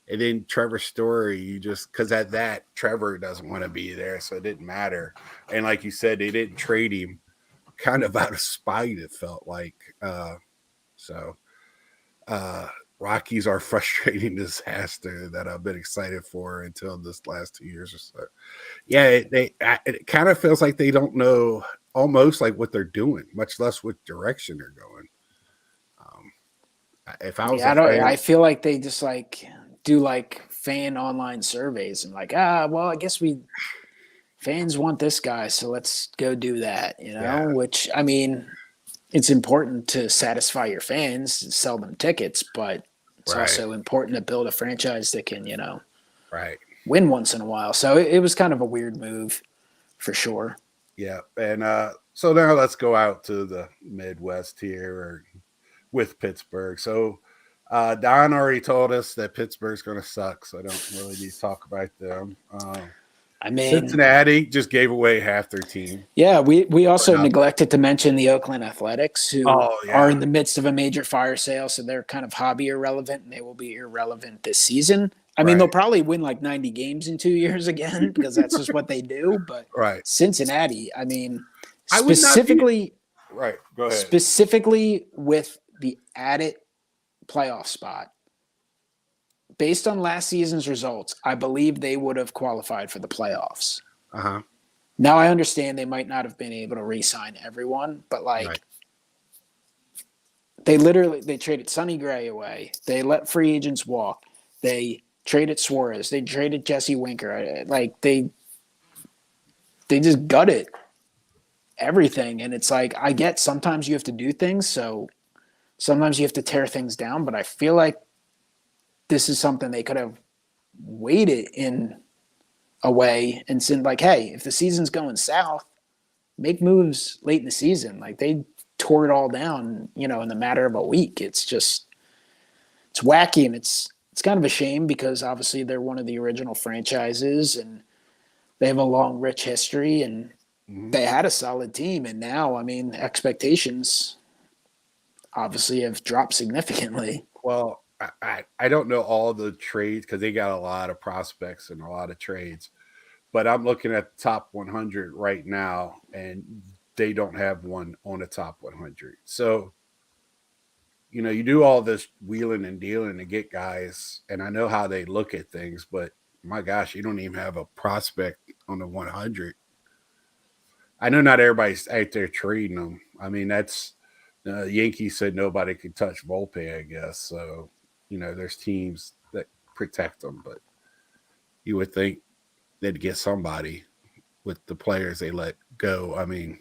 and then Trevor Story, because at that, Trevor doesn't want to be there, so it didn't matter. And like you said, they didn't trade him kind of out of spite, it felt like. Rockies are a frustrating disaster that I've been excited for until this last 2 years or so. Yeah, it kind of feels like they don't know almost like what they're doing, much less what direction they're going. If I was I feel like they just like do like fan online surveys and like, well, I guess fans want this guy, so let's go do that, which, I mean, it's important to satisfy your fans, sell them tickets, but it's also important to build a franchise that can, win once in a while. So it was kind of a weird move for sure. Yeah. And so now let's go out to the Midwest here with Pittsburgh. So Don already told us that Pittsburgh's going to suck, so I don't really need to talk about them. I mean, Cincinnati just gave away half their team. Yeah, we also neglected to mention the Oakland Athletics, who are in the midst of a major fire sale, so they're kind of hobby irrelevant, and they will be irrelevant this season. I mean, they'll probably win like 90 games in 2 years again because that's just what they do. But Cincinnati, I mean, specifically, Right. Go ahead. Specifically with the added playoff spot. Based on last season's results, I believe they would have qualified for the playoffs. Uh-huh. Now I understand they might not have been able to re-sign everyone, but Right. they traded Sonny Gray away. They let free agents walk. They traded Suarez. They traded Jesse Winker. Like they just gutted everything, and it's like I get sometimes you have to do things, so sometimes you have to tear things down, but I feel like this is something they could have waited in a way and said, like, hey, if the season's going south, make moves late in the season. Like they tore it all down, in the matter of a week. It's wacky, and it's kind of a shame because obviously they're one of the original franchises and they have a long, rich history and they had a solid team. And now, I mean, expectations obviously have dropped significantly. Well, I don't know all the trades because they got a lot of prospects and a lot of trades. But I'm looking at the top 100 right now, and they don't have one on the top 100. So, you do all this wheeling and dealing to get guys, and I know how they look at things, but my gosh, you don't even have a prospect on the 100. I know not everybody's out there trading them. I mean, that's the Yankees said nobody could touch Volpe, I guess. So, there's teams that protect them, but you would think they'd get somebody with the players they let go. I mean,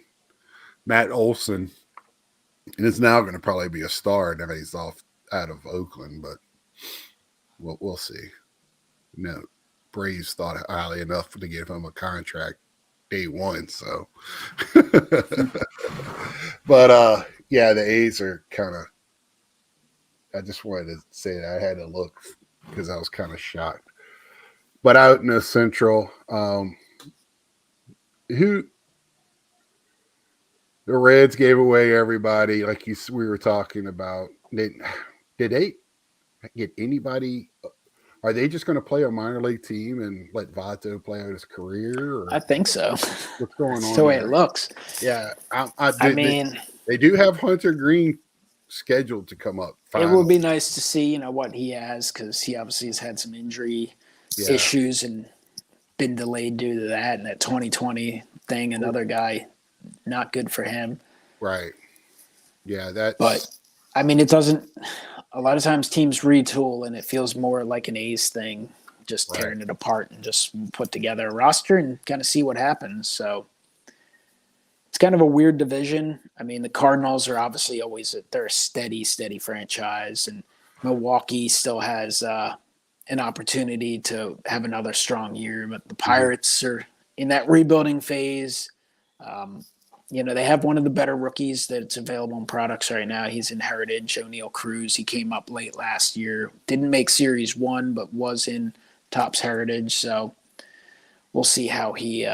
Matt Olson is now going to probably be a star now he's off out of Oakland, but we'll see. Braves thought highly enough to give him a contract day one. So, but yeah, the A's are kind of. I just wanted to say that I had to look because I was kind of shocked. But out in the Central, who the Reds gave away everybody, like we were talking about. Did they get anybody? Are they just going to play a minor league team and let Vato play out his career? Or I think so. what's going That's on? the way there? it looks. Yeah, I mean, they do have Hunter Green scheduled to come up. It would be nice to see, what he has because he obviously has had some injury issues and been delayed due to that. And that 2020 thing, another guy, not good for him. Right. Yeah, But, I mean, it doesn't – a lot of times teams retool and it feels more like an A's thing, just tearing it apart and just put together a roster and kind of see what happens. So – it's kind of a weird division. I mean, the Cardinals are obviously they're a steady franchise, and Milwaukee still has an opportunity to have another strong year. But the Pirates are in that rebuilding phase. They have one of the better rookies that's available in products right now. He's in Heritage, O'Neal Cruz. He came up late last year. Didn't make Series 1, but was in Topps Heritage. So we'll see how he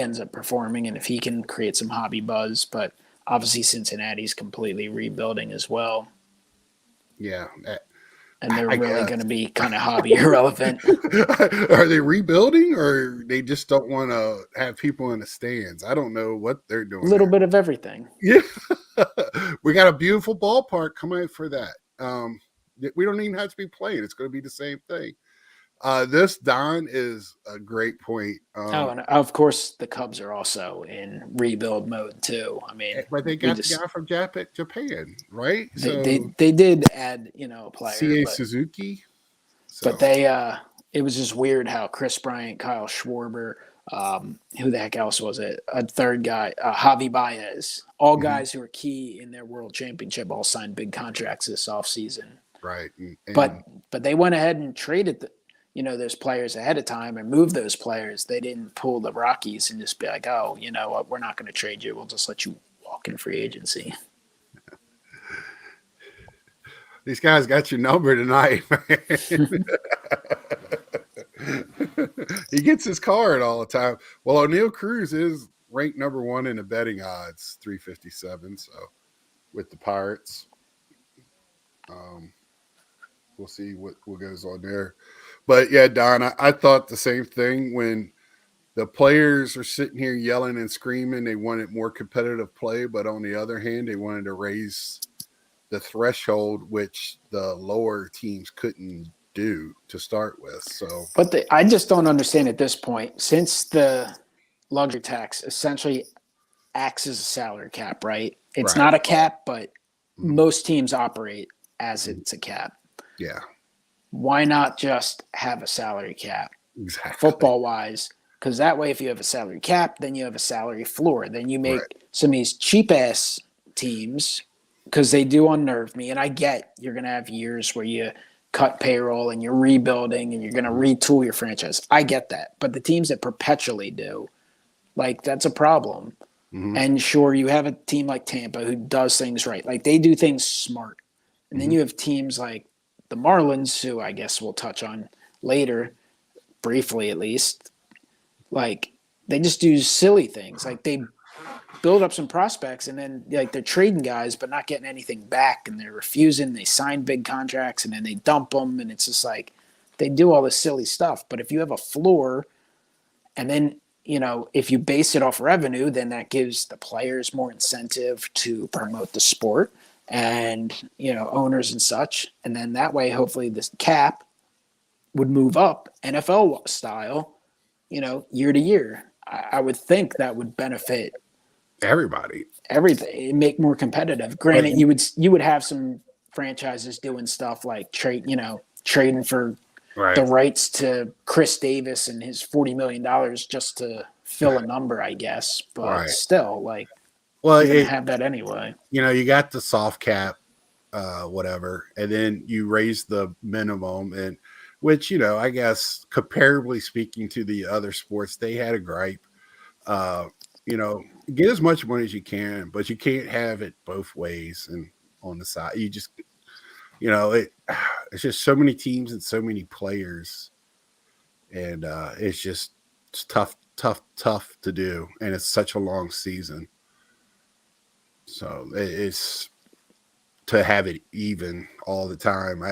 ends up performing and if he can create some hobby buzz. But obviously Cincinnati's completely rebuilding as well. Yeah. And they're really going to be kind of hobby irrelevant. Are they rebuilding or they just don't want to have people in the stands? I don't know what they're doing. A little bit of everything. Yeah. We got a beautiful ballpark coming out for that. We don't even have to be playing. It's going to be the same thing. This, Don, is a great point. And of course, the Cubs are also in rebuild mode too. I mean, but they got the guy from Japan, right? They did add, a player, C.A. Suzuki. So. But it was just weird how Chris Bryant, Kyle Schwarber, who the heck else was it? A third guy, Javi Baez, all guys who are key in their World Championship, all signed big contracts this offseason. Right. But they went ahead and traded those players ahead of time and moved those players. They didn't pull the Rockies and just be like, oh, you know what, we're not going to trade you. We'll just let you walk in free agency. These guys got your number tonight, man. He gets his card all the time. Well, O'Neal Cruz is ranked number 1 in the betting odds, 357. So with the Pirates, we'll see what goes on there. But yeah, Don, I thought the same thing when the players are sitting here yelling and screaming. They wanted more competitive play, but on the other hand, they wanted to raise the threshold, which the lower teams couldn't do to start with. So, But I just don't understand at this point, since the luxury tax essentially acts as a salary cap, right? It's right. not a cap, but Mhm. most teams operate as it's a cap. Yeah, Why not just have a salary cap, exactly. football wise? Because that way, if you have a salary cap, then you have a salary floor. Then you Right. make some of these cheap ass teams, because they do unnerve me. And I get you're going to have years where you cut payroll and you're rebuilding and you're going to retool your franchise. I get that. But the teams that perpetually do, like, that's a problem. Mm-hmm. And sure, you have a team like Tampa who does things right. Like, they do things smart. And then you have teams like the Marlins, who I guess we'll touch on later, briefly at least. Like, they just do silly things. Like, they build up some prospects and then like they're trading guys but not getting anything back, and they're refusing. They sign big contracts and then they dump them, and it's just like they do all this silly stuff. But if you have a floor, and then if you base it off revenue, then that gives the players more incentive to promote the sport, and owners and such. And then that way, hopefully, this cap would move up NFL style, year to year. I would think that would benefit Everybody. everything, make more competitive. But Granted, you would have some franchises doing stuff like trading for the right. rights to Chris Davis and his $40 million just to fill a number, I guess. But Right. still, like, Well, you're gonna have that anyway. you got the soft cap, whatever, and then you raise the minimum, and which I guess comparably speaking to the other sports, they had a gripe. Uh, get as much money as you can, but you can't have it both ways and on the side. You just it's just so many teams and so many players, and it's tough to do, and it's such a long season. So it's to have it even all the time.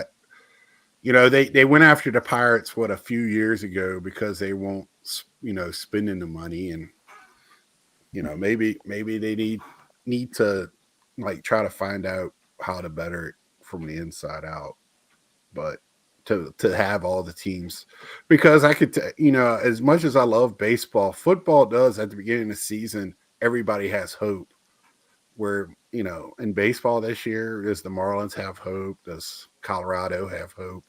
They went after the Pirates a few years ago because they won't spending the money, and maybe they need to like try to find out how to better it from the inside out. But to have all the teams, because I could as much as I love baseball, football does at the beginning of the season, everybody has hope. Where in baseball this year, does the Marlins have hope? Does Colorado have hope?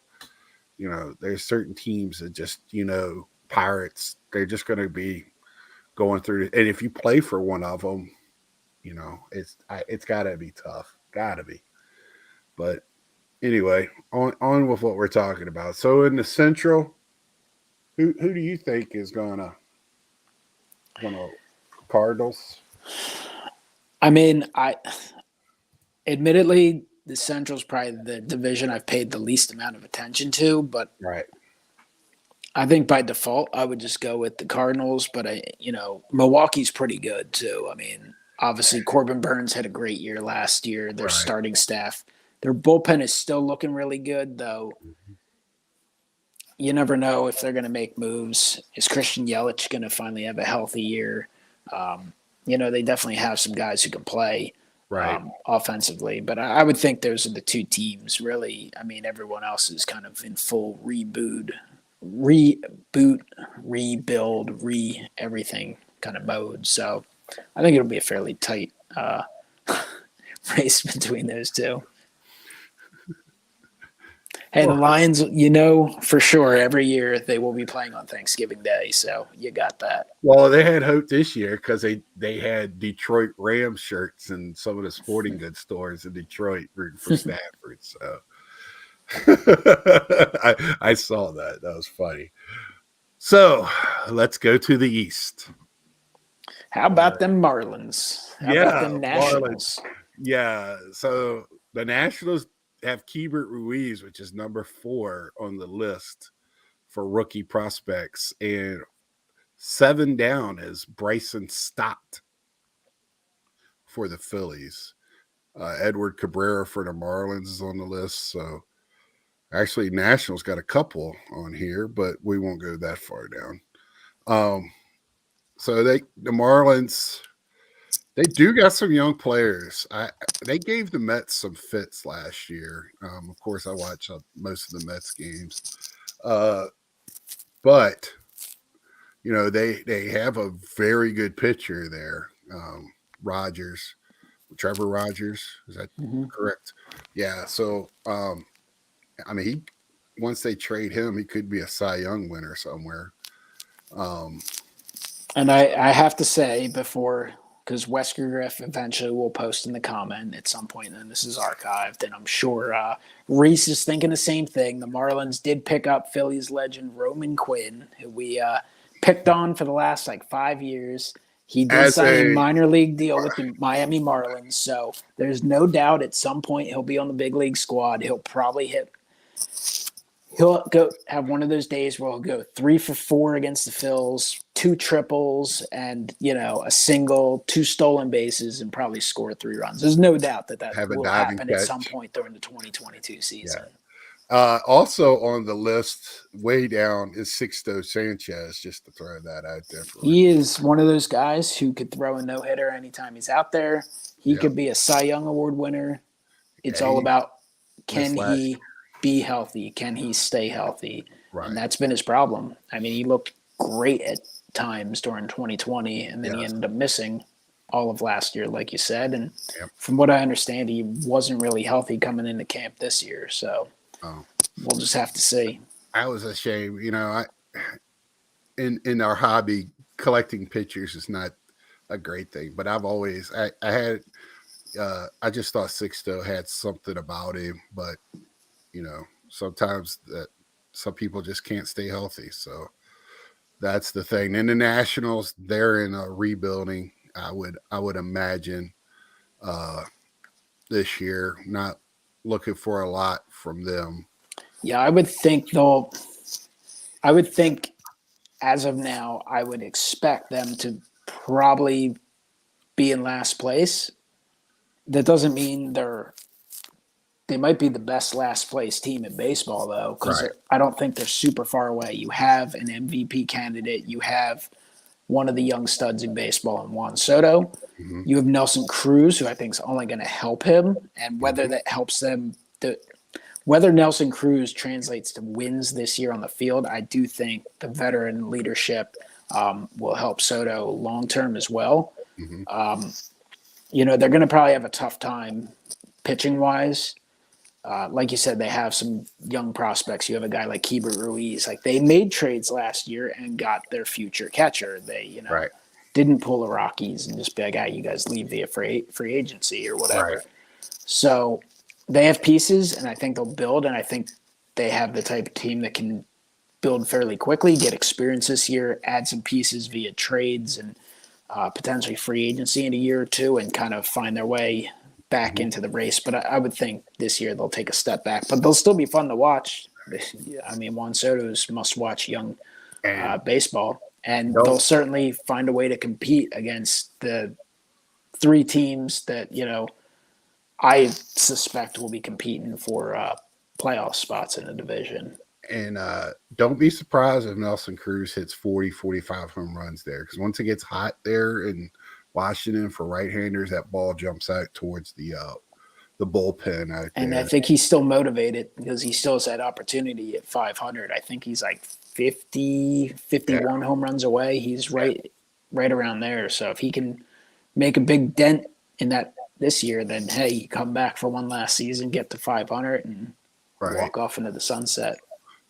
There's certain teams that just Pirates, they're just going to be going through, and if you play for one of them, it's got to be tough, got to be. But anyway, on with what we're talking about. So in the Central, who do you think is gonna Cardinals? I mean, admittedly, the Central's probably the division I've paid the least amount of attention to, but Right. I think by default I would just go with the Cardinals. But Milwaukee's pretty good too. I mean, obviously Corbin Burns had a great year last year. Their Right. starting staff, their bullpen is still looking really good, though. You never know if they're going to make moves. Is Christian Yelich going to finally have a healthy year? They definitely have some guys who can play Right. offensively, but I would think those are the two teams, really. I mean, everyone else is kind of in full rebuild, rebuild, everything kind of mode. So I think it'll be a fairly tight race between those two. Hey, the Lions, for sure every year they will be playing on Thanksgiving Day, so you got that. Well, they had hope this year because they had Detroit Rams shirts in some of the sporting goods stores in Detroit rooting for Stafford. So I saw that. That was funny. So let's go to the East. How about them Marlins? How about them Nationals? Marlins. Yeah. So the Nationals have Keibert Ruiz, which is number 4 on the list for rookie prospects, and 7 down is Bryson Stott for the Phillies. Edward Cabrera for the Marlins is on the list. So actually, Nationals got a couple on here, but we won't go that far down. So the Marlins, they do got some young players. They gave the Mets some fits last year. Of course, I watch most of the Mets games, but they have a very good pitcher there, Rogers, Trevor Rogers. Is that Mm-hmm. correct? Yeah. So I mean, once they trade him, he could be a Cy Young winner somewhere. Um, And I have to say before, because Wesker Griff eventually will post in the comment at some point, and this is archived, and I'm sure Reese is thinking the same thing. The Marlins did pick up Phillies legend Roman Quinn, who we picked on for the last 5 years. He did sign a minor league deal with the Miami Marlins, so there's no doubt at some point he'll be on the big league squad. He'll go have one of those days where he'll go 3 for 4 against the Phils, 2 triples, and a single, 2 stolen bases, and probably score 3 runs. There's no doubt that will happen at some point during the 2022 season. Yeah. Also on the list, way down, is Sixto Sanchez. Just to throw that out there. He is one of those guys who could throw a no-hitter anytime he's out there. He could be a Cy Young Award winner. It's all about can he be healthy? Can he stay healthy? Right. And that's been his problem. I mean, he looked great at times during 2020, and then he ended up missing all of last year, like you said. And from what I understand, he wasn't really healthy coming into camp this year. So we'll just have to see. I was ashamed. In our hobby, collecting pictures is not a great thing, but I've always I just thought Sixto had something about him, but sometimes that some people just can't stay healthy. So that's the thing. And the Nationals, they're in a rebuilding. I would imagine this year, not looking for a lot from them. Yeah, I would think as of now, I would expect them to probably be in last place. That doesn't mean they might be the best last place team in baseball, though, because I don't think they're super far away. You have an MVP candidate. You have one of the young studs in baseball in Juan Soto. Mm-hmm. You have Nelson Cruz, who I think is only going to help him. And whether that helps them, whether Nelson Cruz translates to wins this year on the field, I do think the veteran leadership will help Soto long-term as well. Mm-hmm. They're going to probably have a tough time pitching-wise. Like you said, they have some young prospects. You have a guy like Keibert Ruiz. They made trades last year and got their future catcher. They, didn't pull the Rockies and just be like, you guys leave via free agency or whatever. Right. So they have pieces, and I think they'll build, and I think they have the type of team that can build fairly quickly, get experience this year, add some pieces via trades and potentially free agency in a year or two, and kind of find their way back into the race. But I would think this year they'll take a step back, but they'll still be fun to watch. I mean, Juan Soto's must-watch young baseball, and they'll certainly find a way to compete against the 3 teams that, I suspect will be competing for playoff spots in the division. And don't be surprised if Nelson Cruz hits 40, 45 home runs there, because once it gets hot there in Washington for right-handers, that ball jumps out towards the bullpen out there. And I think he's still motivated because he still has that opportunity at 500. I think he's 51 home runs away. He's right around there. So if he can make a big dent in that this year, then hey, you come back for one last season, get to 500, and walk off into the sunset.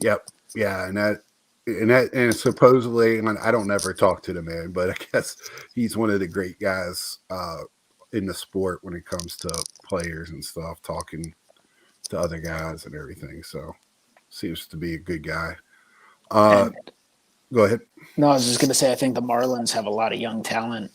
Yep. Yeah, and supposedly, I don't never talk to the man, but I guess he's one of the great guys in the sport when it comes to players and stuff, talking to other guys and everything. So seems to be a good guy. Go ahead. No, I was just going to say, I think the Marlins have a lot of young talent.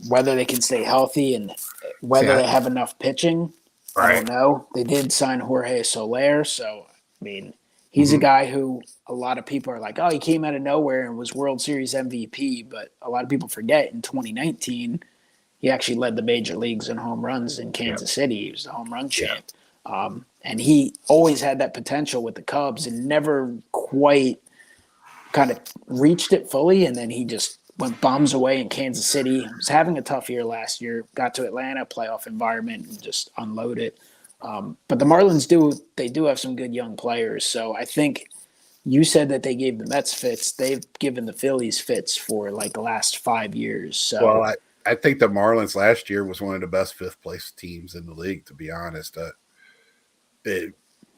Whether they can stay healthy and whether they have enough pitching, I don't know. They did sign Jorge Soler, so, I mean, he's a guy who a lot of people are like, he came out of nowhere and was World Series MVP, but a lot of people forget in 2019, he actually led the major leagues in home runs in Kansas City. He was the home run champ. And he always had that potential with the Cubs and never quite kind of reached it fully, and then he just went bombs away in Kansas City. Was having a tough year last year. Got to Atlanta, playoff environment, and just unloaded. But the Marlins do have some good young players. So I think you said that they gave the Mets fits. They've given the Phillies fits for like the last 5 years. So Well, I think the Marlins last year was one of the best fifth place teams in the league, to be honest.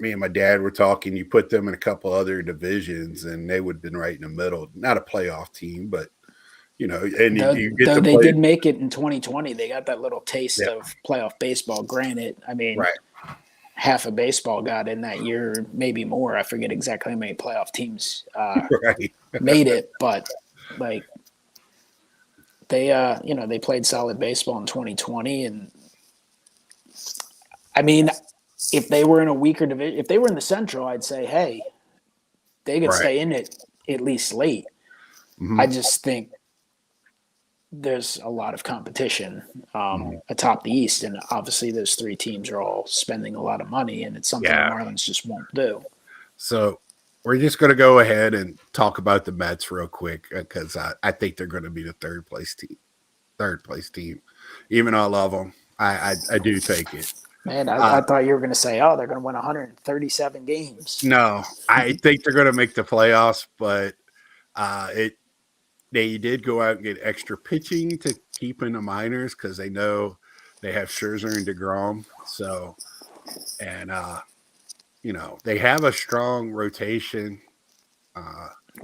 Me and my dad were talking. You put them in a couple other divisions, and they would have been right in the middle. Not a playoff team, but and you get though to they play. did make it in 2020, they got that little taste Yeah, of playoff baseball. Granted, I mean, right. half of baseball got in that year, maybe more. I forget exactly how many playoff teams Right. made it, but like they, they played solid baseball in 2020, and I mean, if they were in a weaker division, if they were in the Central, I'd say, hey, they could Right. stay in it at least late. Mm-hmm. I just think there's a lot of competition Mm-hmm. atop the East, and obviously those three teams are all spending a lot of money, and it's something the Yeah. Marlins just won't do. So we're just going to go ahead and talk about the Mets real quick because I think they're going to be the third place team. Even though I love them, I do take it. Man, I thought you were going to say, oh, they're going to win 137 games. No, I think they're going to make the playoffs, but they did go out and get extra pitching to keep in the minors because they know they have Scherzer and DeGrom. So, and they have a strong rotation.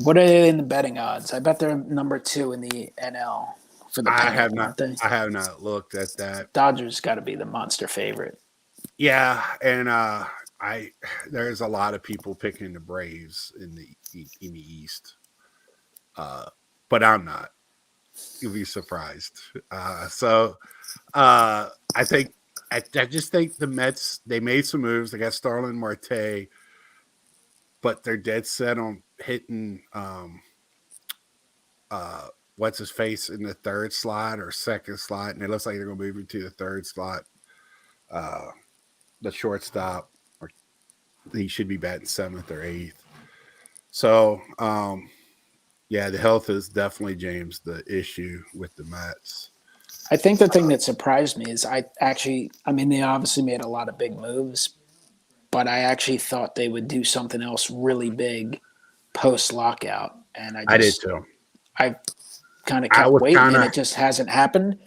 What are they in the betting odds? I bet they're number 2 in the NL for the I pennant, have not looked at that. Dodgers got to be the monster favorite. Yeah, and there's a lot of people picking the Braves in the East, but I'm not. You'll be surprised. I think I just think the Mets, they made some moves. They got Starlin Marte, but they're dead set on hitting what's his face in the third slot or second slot, and it looks like they're going to move him to the third slot. The shortstop, or he should be batting 7th or 8th. So, the health is definitely, James, the issue with the Mets. I think the thing that surprised me is they obviously made a lot of big moves, but I actually thought they would do something else really big post lockout. And I did too. I kind of kept waiting, and it just hasn't happened.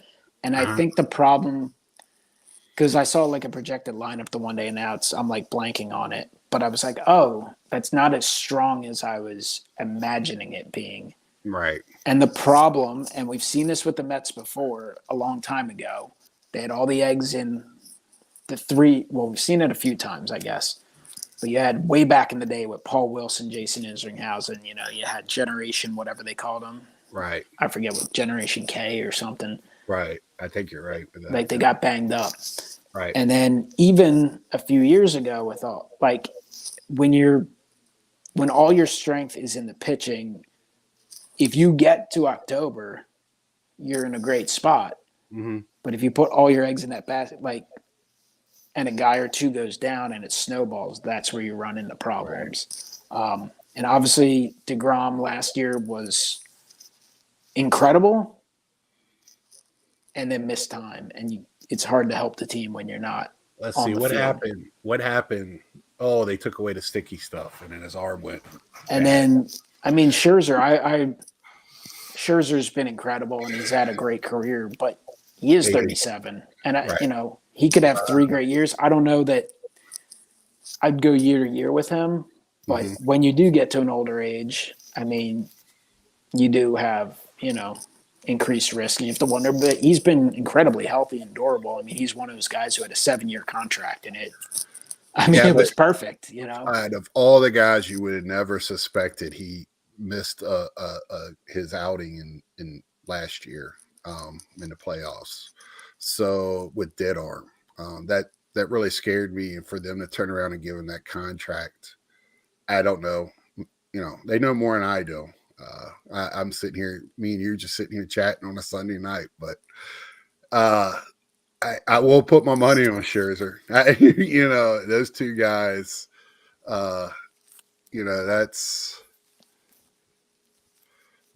And I think the problem, because I saw like a projected lineup the one day, and now I'm like blanking on it, but I was like, oh, that's not as strong as I was imagining it being. Right. And the problem, and we've seen this with the Mets before a long time ago, they had all the eggs in the three. Well, we've seen it a few times, I guess. But you had way back in the day with Paul Wilson, Jason Isringhausen, you had Generation, whatever they called them. Right. I forget what, Generation K or something. Right. I think you're right with that. Like they got banged up. Right. And then even a few years ago with when all your strength is in the pitching, if you get to October, you're in a great spot. Mm-hmm. But if you put all your eggs in that basket, and a guy or two goes down and it snowballs, that's where you run into problems. Right. And obviously DeGrom last year was incredible and then missed time. And it's hard to help the teteam when you're not. Let's see what happened. What happened? Oh, they took away the sticky stuff, and then his arm went. And then, Scherzer, Scherzer's been incredible, and he's had a great career, but he is 37, and he could have 3 great years. I don't know that I'd go year to year with him, but when you do get to an older age, you do have increased risk, and you have to wonder. But he's been incredibly healthy and durable. He's one of those guys who had a 7-year contract, and it was perfect. Out of all the guys you would have never suspected, he missed his outing in last year in the playoffs. So with dead arm, that really scared me, and for them to turn around and give him that contract, I don't know. They know more than I do. I'm sitting here, me and you just sitting here chatting on a Sunday night, but I will put my money on Scherzer. Those two guys.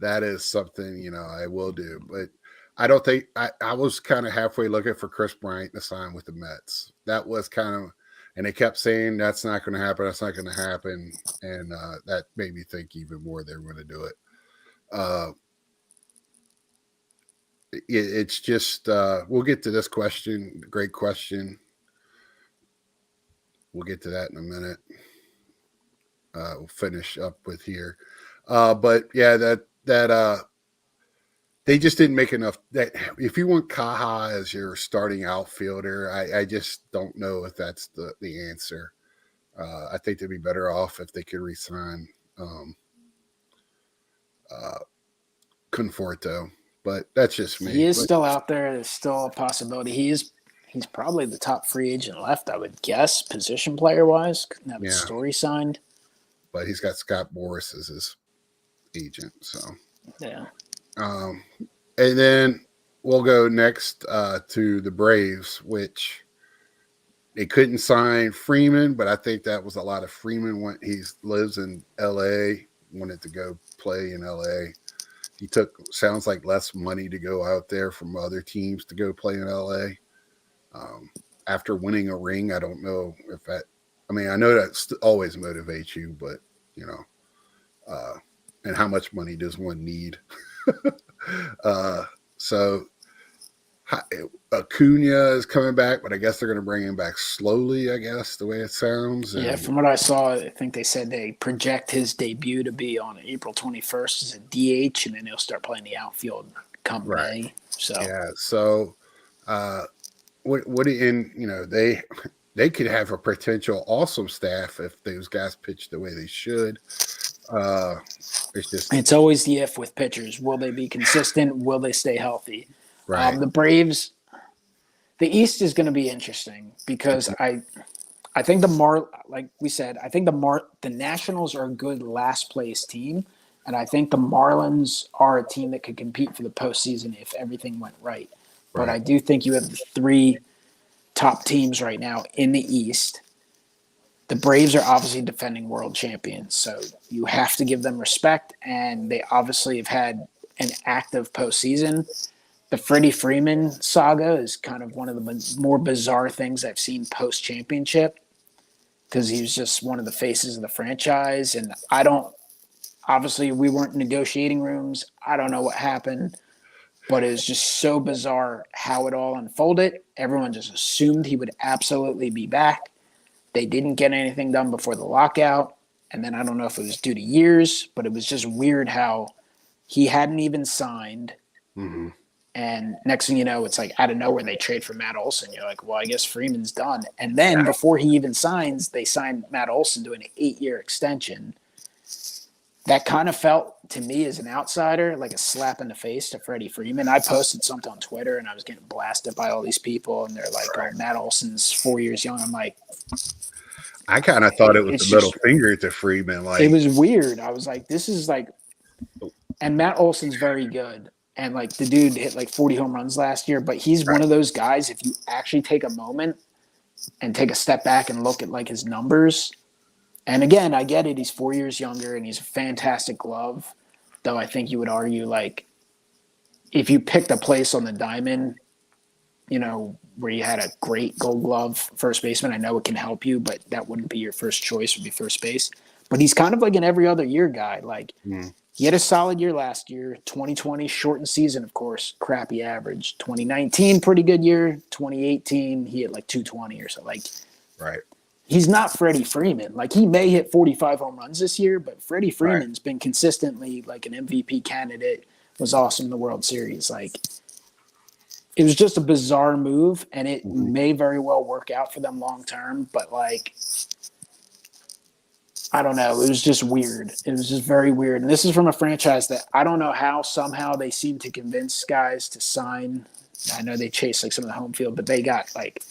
that is something, I will do. But I don't think I was kind of halfway looking for Chris Bryant to sign with the Mets. That was kind of, and they kept saying that's not going to happen. That's not going to happen. And that made me think even more they were going to do it. Uh, it's just, we'll get to this question. Great question. We'll get to that in a minute. We'll finish up with here. But yeah, that they just didn't make enough. That if you want Kaha as your starting outfielder, I just don't know if that's the answer. I think they'd be better off if they could resign Conforto, but that's just me. He is but, still out there. There's still a possibility. He's probably the top free agent left, I would guess, position player wise. Couldn't have his story signed. But he's got Scott Boras as his agent, so yeah. And then we'll go next to the Braves, which they couldn't sign Freeman, but I think that was a lot of Freeman. He lives in L.A., wanted to go play in L.A. He sounds like less money to go out there from other teams to go play in L.A. After winning a ring, I don't know if that. I mean, I know that always motivates you, but and how much money does one need? So Acuna is coming back, but I guess they're going to bring him back slowly, I guess, the way it sounds. Yeah, from what I saw, I think they said they project his debut to be on April 21st as a DH, and then he'll start playing the outfield come May. So yeah, so they could have a potential awesome staff if those guys pitch the way they should. It's always the if with pitchers. Will they be consistent? Will they stay healthy? Right. The Braves, the East is going to be interesting because I think like we said, I think the Nationals are a good last place team, and I think the Marlins are a team that could compete for the postseason if everything went right. But I do think you have the three top teams right now in the East. The Braves are obviously defending world champions, so you have to give them respect, and they obviously have had an active postseason. The Freddie Freeman saga is kind of one of the more bizarre things I've seen post-championship because he was just one of the faces of the franchise, and obviously we weren't in negotiating rooms. I don't know what happened, but it was just so bizarre how it all unfolded. Everyone just assumed he would absolutely be back. They didn't get anything done before the lockout. And then I don't know if it was due to years, but it was just weird how he hadn't even signed. Mm-hmm. And next thing you know, it's like out of nowhere, they trade for Matt Olson. You're like, well, I guess Freeman's done. And then before he even signs, they signed Matt Olson to an 8-year extension. That kind of felt to me as an outsider like a slap in the face to Freddie Freeman. I posted something on Twitter and I was getting blasted by all these people. And they're like, oh, Matt Olson's 4 years young. I'm like, I kind of thought it was the middle finger to Freeman. Like, it was weird. I was like, this is like, and Matt Olson's very good. And like the dude hit like 40 home runs last year, but he's one of those guys, if you actually take a moment and take a step back and look at like his numbers. And again, I get it. He's 4 years younger and he's a fantastic glove. Though I think you would argue like if you picked a place on the diamond, where you had a great Gold Glove first baseman, I know it can help you, but that wouldn't be your first choice, would be first base. But he's kind of like an every other year guy. Like he had a solid year last year. 2020, shortened season, of course, crappy average. 2019, pretty good year. 2018, he hit like 220 or so. Like, he's not Freddie Freeman. Like, he may hit 45 home runs this year, but Freddie Freeman's been consistently like an MVP candidate, was awesome in the World Series. Like, it was just a bizarre move, and it may very well work out for them long term, but like, I don't know. It was just weird. It was just very weird. And this is from a franchise that I don't know how somehow they seem to convince guys to sign. I know they chased like some of the home field, but they got like,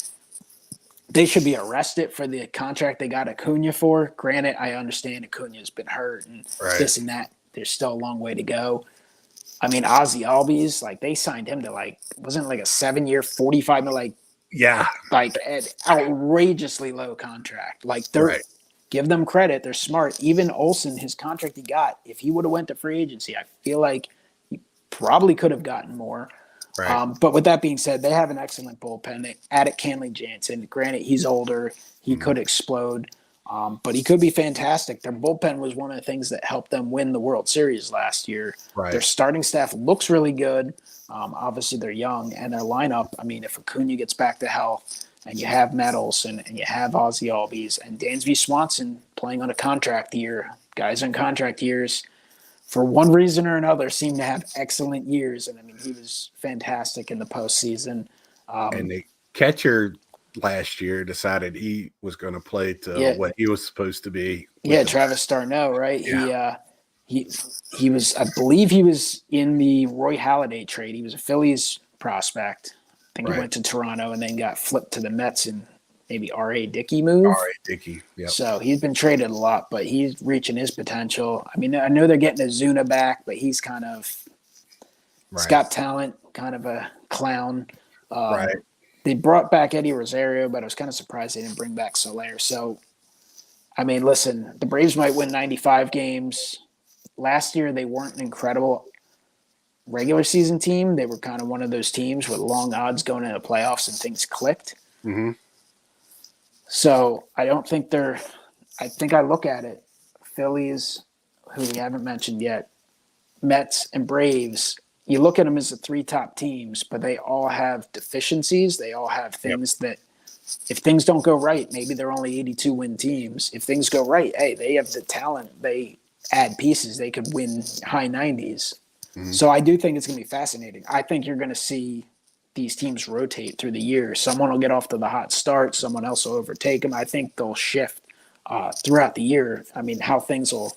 they should be arrested for the contract they got Acuna for. Granted, I understand Acuna's been hurt and this and that. There's still a long way to go. I mean, Ozzy Albies, like they signed him to like, wasn't it like a 7-year, 45 million, like an outrageously low contract. Like give them credit. They're smart. Even Olsen, his contract he got, if he would have went to free agency, I feel like he probably could have gotten more. Right. But with that being said, they have an excellent bullpen. They added Kenley Jansen. Granted, he's older. He could explode, but he could be fantastic. Their bullpen was one of the things that helped them win the World Series last year. Right. Their starting staff looks really good. Obviously, they're young. And their lineup, I mean, if Acuna gets back to health and you have Matt Olson and you have Ozzy Albies and Dansby Swanson playing on a contract year, guys on contract years – for one reason or another, seemed to have excellent years. And I mean, he was fantastic in the postseason. And the catcher last year decided he was going to play to what he was supposed to be. Yeah, Travis d'Arnaud, right? Yeah. He was, I believe he was in the Roy Halladay trade. He was a Phillies prospect. I think he went to Toronto and then got flipped to the Mets in maybe R.A. Dickey move. R.A. Dickey, yeah. So he's been traded a lot, but he's reaching his potential. I mean, I know they're getting Azuna back, but he's kind of he's got talent, kind of a clown. They brought back Eddie Rosario, but I was kind of surprised they didn't bring back Soler. So, I mean, listen, the Braves might win 95 games. Last year, they weren't an incredible regular season team. They were kind of one of those teams with long odds going into playoffs and things clicked. Mm-hmm. So I don't think I think I look at it, Phillies, who we haven't mentioned yet, Mets and Braves, you look at them as the three top teams, but they all have deficiencies. They all have things that if things don't go right, maybe they're only 82 win teams. If things go right, hey, they have the talent. They add pieces. They could win high 90s. Mm-hmm. So I do think it's going to be fascinating. I think you're going to see these teams rotate through the year. Someone will get off to the hot start. Someone else will overtake them. I think they'll shift throughout the year. I mean, how things will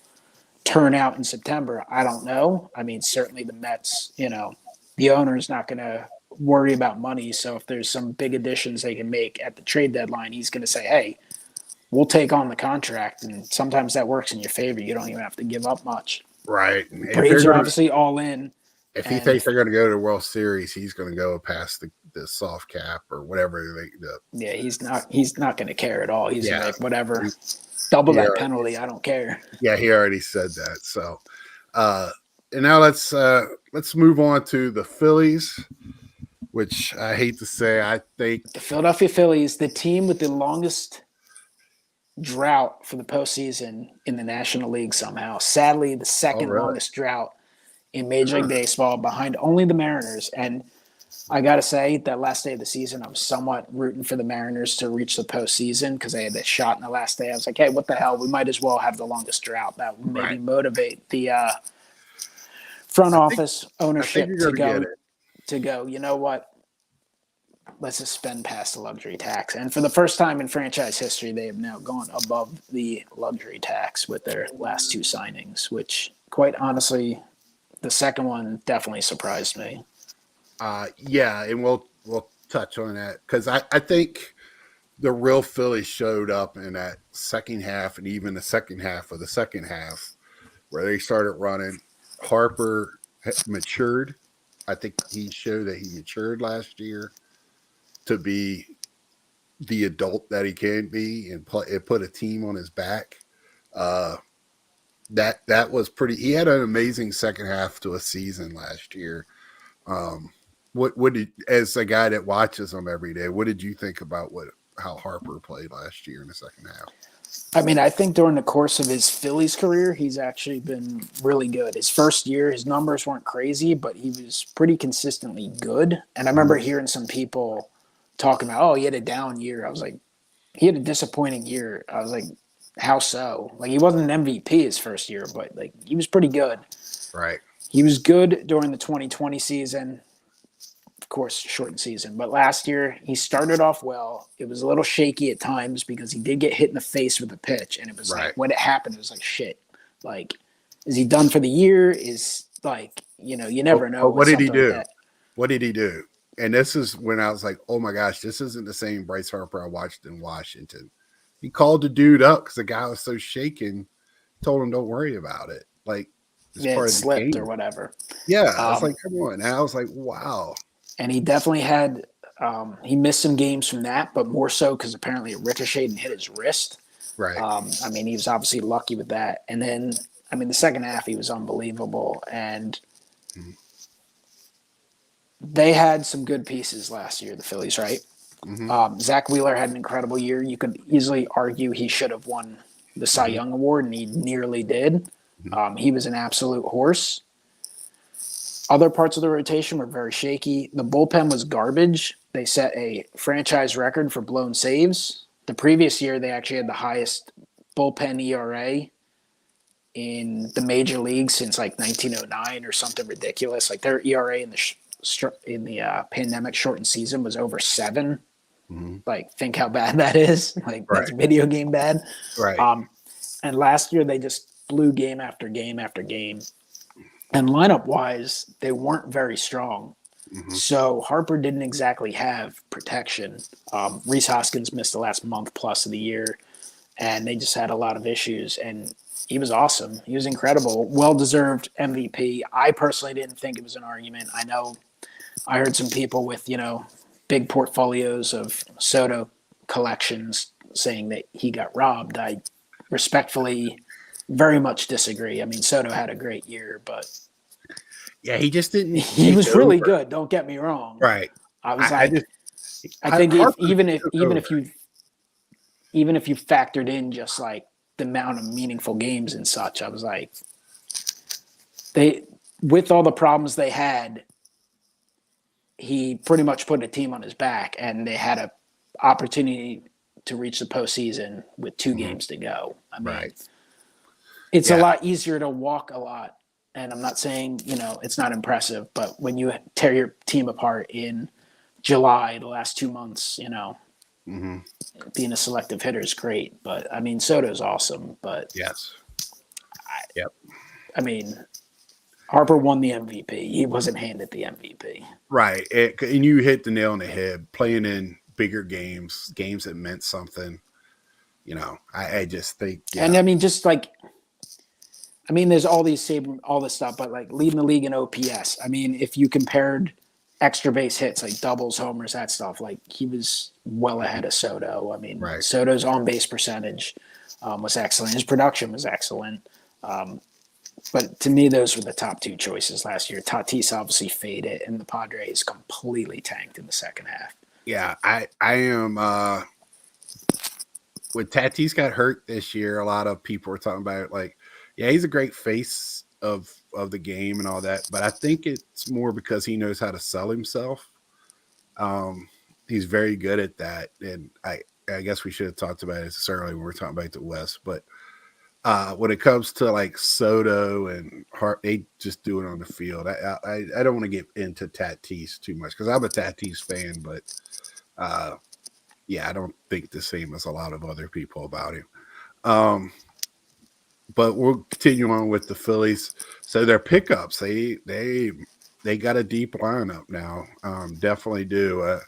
turn out in September, I don't know. I mean, certainly the Mets, the owner's not going to worry about money. So if there's some big additions they can make at the trade deadline, he's going to say, hey, we'll take on the contract. And sometimes that works in your favor. You don't even have to give up much. Right. Braves are obviously all in. If he thinks they're going to go to the World Series, he's going to go past the soft cap or whatever they do. Yeah, he's not going to care at all. He's like, whatever, double that penalty. I don't care. Yeah, he already said that. So, and now let's move on to the Phillies, which I hate to say, I think the Philadelphia Phillies, the team with the longest drought for the postseason in the National League somehow. Sadly, the second longest drought in Major League Baseball behind only the Mariners. And I got to say, that last day of the season, I'm somewhat rooting for the Mariners to reach the postseason because they had that shot in the last day. I was like, hey, what the hell? We might as well have the longest drought. That would maybe motivate the front office ownership to go, you know what? Let's just spend past the luxury tax. And for the first time in franchise history, they have now gone above the luxury tax with their last two signings, which quite honestly, the second one definitely surprised me. And we'll touch on that because I think the real Phillies showed up in that second half and even the second half of the second half where they started running. Harper matured. I think he showed that he matured last year to be the adult that he can be and it put a team on his back. That was pretty. He had an amazing second half to a season last year. What did, as a guy that watches him every day, what did you think about how Harper played last year in the second half? I mean, I think during the course of his Phillies career, he's actually been really good. His first year, his numbers weren't crazy, but he was pretty consistently good. And I remember hearing some people talking about, oh, he had a down year. I was like, he had a disappointing year. I was like, how so? Like, he wasn't an MVP his first year, but like he was pretty good. Right. He was good during the 2020 season. Of course, shortened season. But last year, he started off well. It was a little shaky at times because he did get hit in the face with a pitch. And it was like, when it happened, it was like, shit. Like, is he done for the year? Is like, you never know. What did he do? Like, what did he do? And this is when I was like, oh my gosh, this isn't the same Bryce Harper I watched in Washington. He called the dude up because the guy was so shaken, told him, don't worry about it. Like, it's part of the slipped game. Or whatever. Yeah. I was like, come on. And I was like, wow. And he definitely he missed some games from that, but more so because apparently it ricocheted and hit his wrist. Right. I mean, he was obviously lucky with that. And then, I mean, the second half, he was unbelievable. And they had some good pieces last year, the Phillies, right? Zach Wheeler had an incredible year. You could easily argue he should have won the Cy Young Award, and he nearly did. He was an absolute horse. Other parts of the rotation were very shaky. The bullpen was garbage. They set a franchise record for blown saves. The previous year, they actually had the highest bullpen ERA in the major league since like 1909 or something ridiculous. Like their ERA in the pandemic shortened season was over 7. Like, think how bad that is. Like, that's video game bad. Right. And last year, they just blew game after game after game. And lineup-wise, they weren't very strong. So Harper didn't exactly have protection. Rhys Hoskins missed the last month plus of the year, and they just had a lot of issues. And he was awesome. He was incredible. Well-deserved MVP. I personally didn't think it was an argument. I know I heard some people with, big portfolios of Soto collections saying that he got robbed. I respectfully very much disagree. I mean, Soto had a great year, but yeah, he just didn't. He was really good. Don't get me wrong. Right. I was I think even if you factored in just like the amount of meaningful games and such, I was like, with all the problems they had, he pretty much put a team on his back, and they had an opportunity to reach the postseason with 2 games to go. I mean, it's a lot easier to walk a lot. And I'm not saying, it's not impressive, but when you tear your team apart in July, the last 2 months, being a selective hitter is great. But, I mean, Soto's awesome. But, yes. I mean, Harper won the MVP. He wasn't handed the MVP. Right. And you hit the nail on the head. Playing in bigger games that meant something. I just think. And, I mean, just like – there's all this stuff, but like leading the league in OPS. I mean, if you compared extra base hits, like doubles, homers, that stuff, like he was well ahead of Soto. I mean, Soto's on base percentage was excellent. His production was excellent. But to me, those were the top 2 choices last year. Tatis obviously faded, and the Padres completely tanked in the second half. Yeah, I am. When Tatis got hurt this year, a lot of people were talking about it like, yeah, he's a great face of the game and all that, but I think it's more because he knows how to sell himself. He's very good at that, and I guess we should have talked about it this earlier when we were talking about the West. But when it comes to like Soto and Hart, they just do it on the field. I don't want to get into Tatis too much because I'm a Tatis fan, but I don't think the same as a lot of other people about him. But we'll continue on with the Phillies. So their pickups, they got a deep lineup now. Definitely do.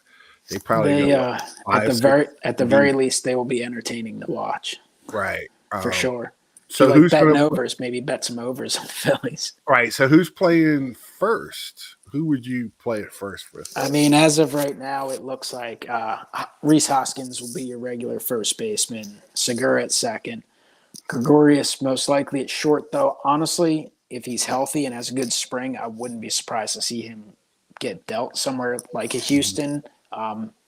They probably at the very least they will be entertaining to watch. Right. For sure. So like who's betting overs? Maybe bet some overs on the Phillies. Right. So who's playing first? Who would you play at first with? I mean, as of right now, it looks like Rhys Hoskins will be your regular first baseman. Segura at second. Gregorius most likely at short, though. Honestly, if he's healthy and has a good spring, I wouldn't be surprised to see him get dealt somewhere like a Houston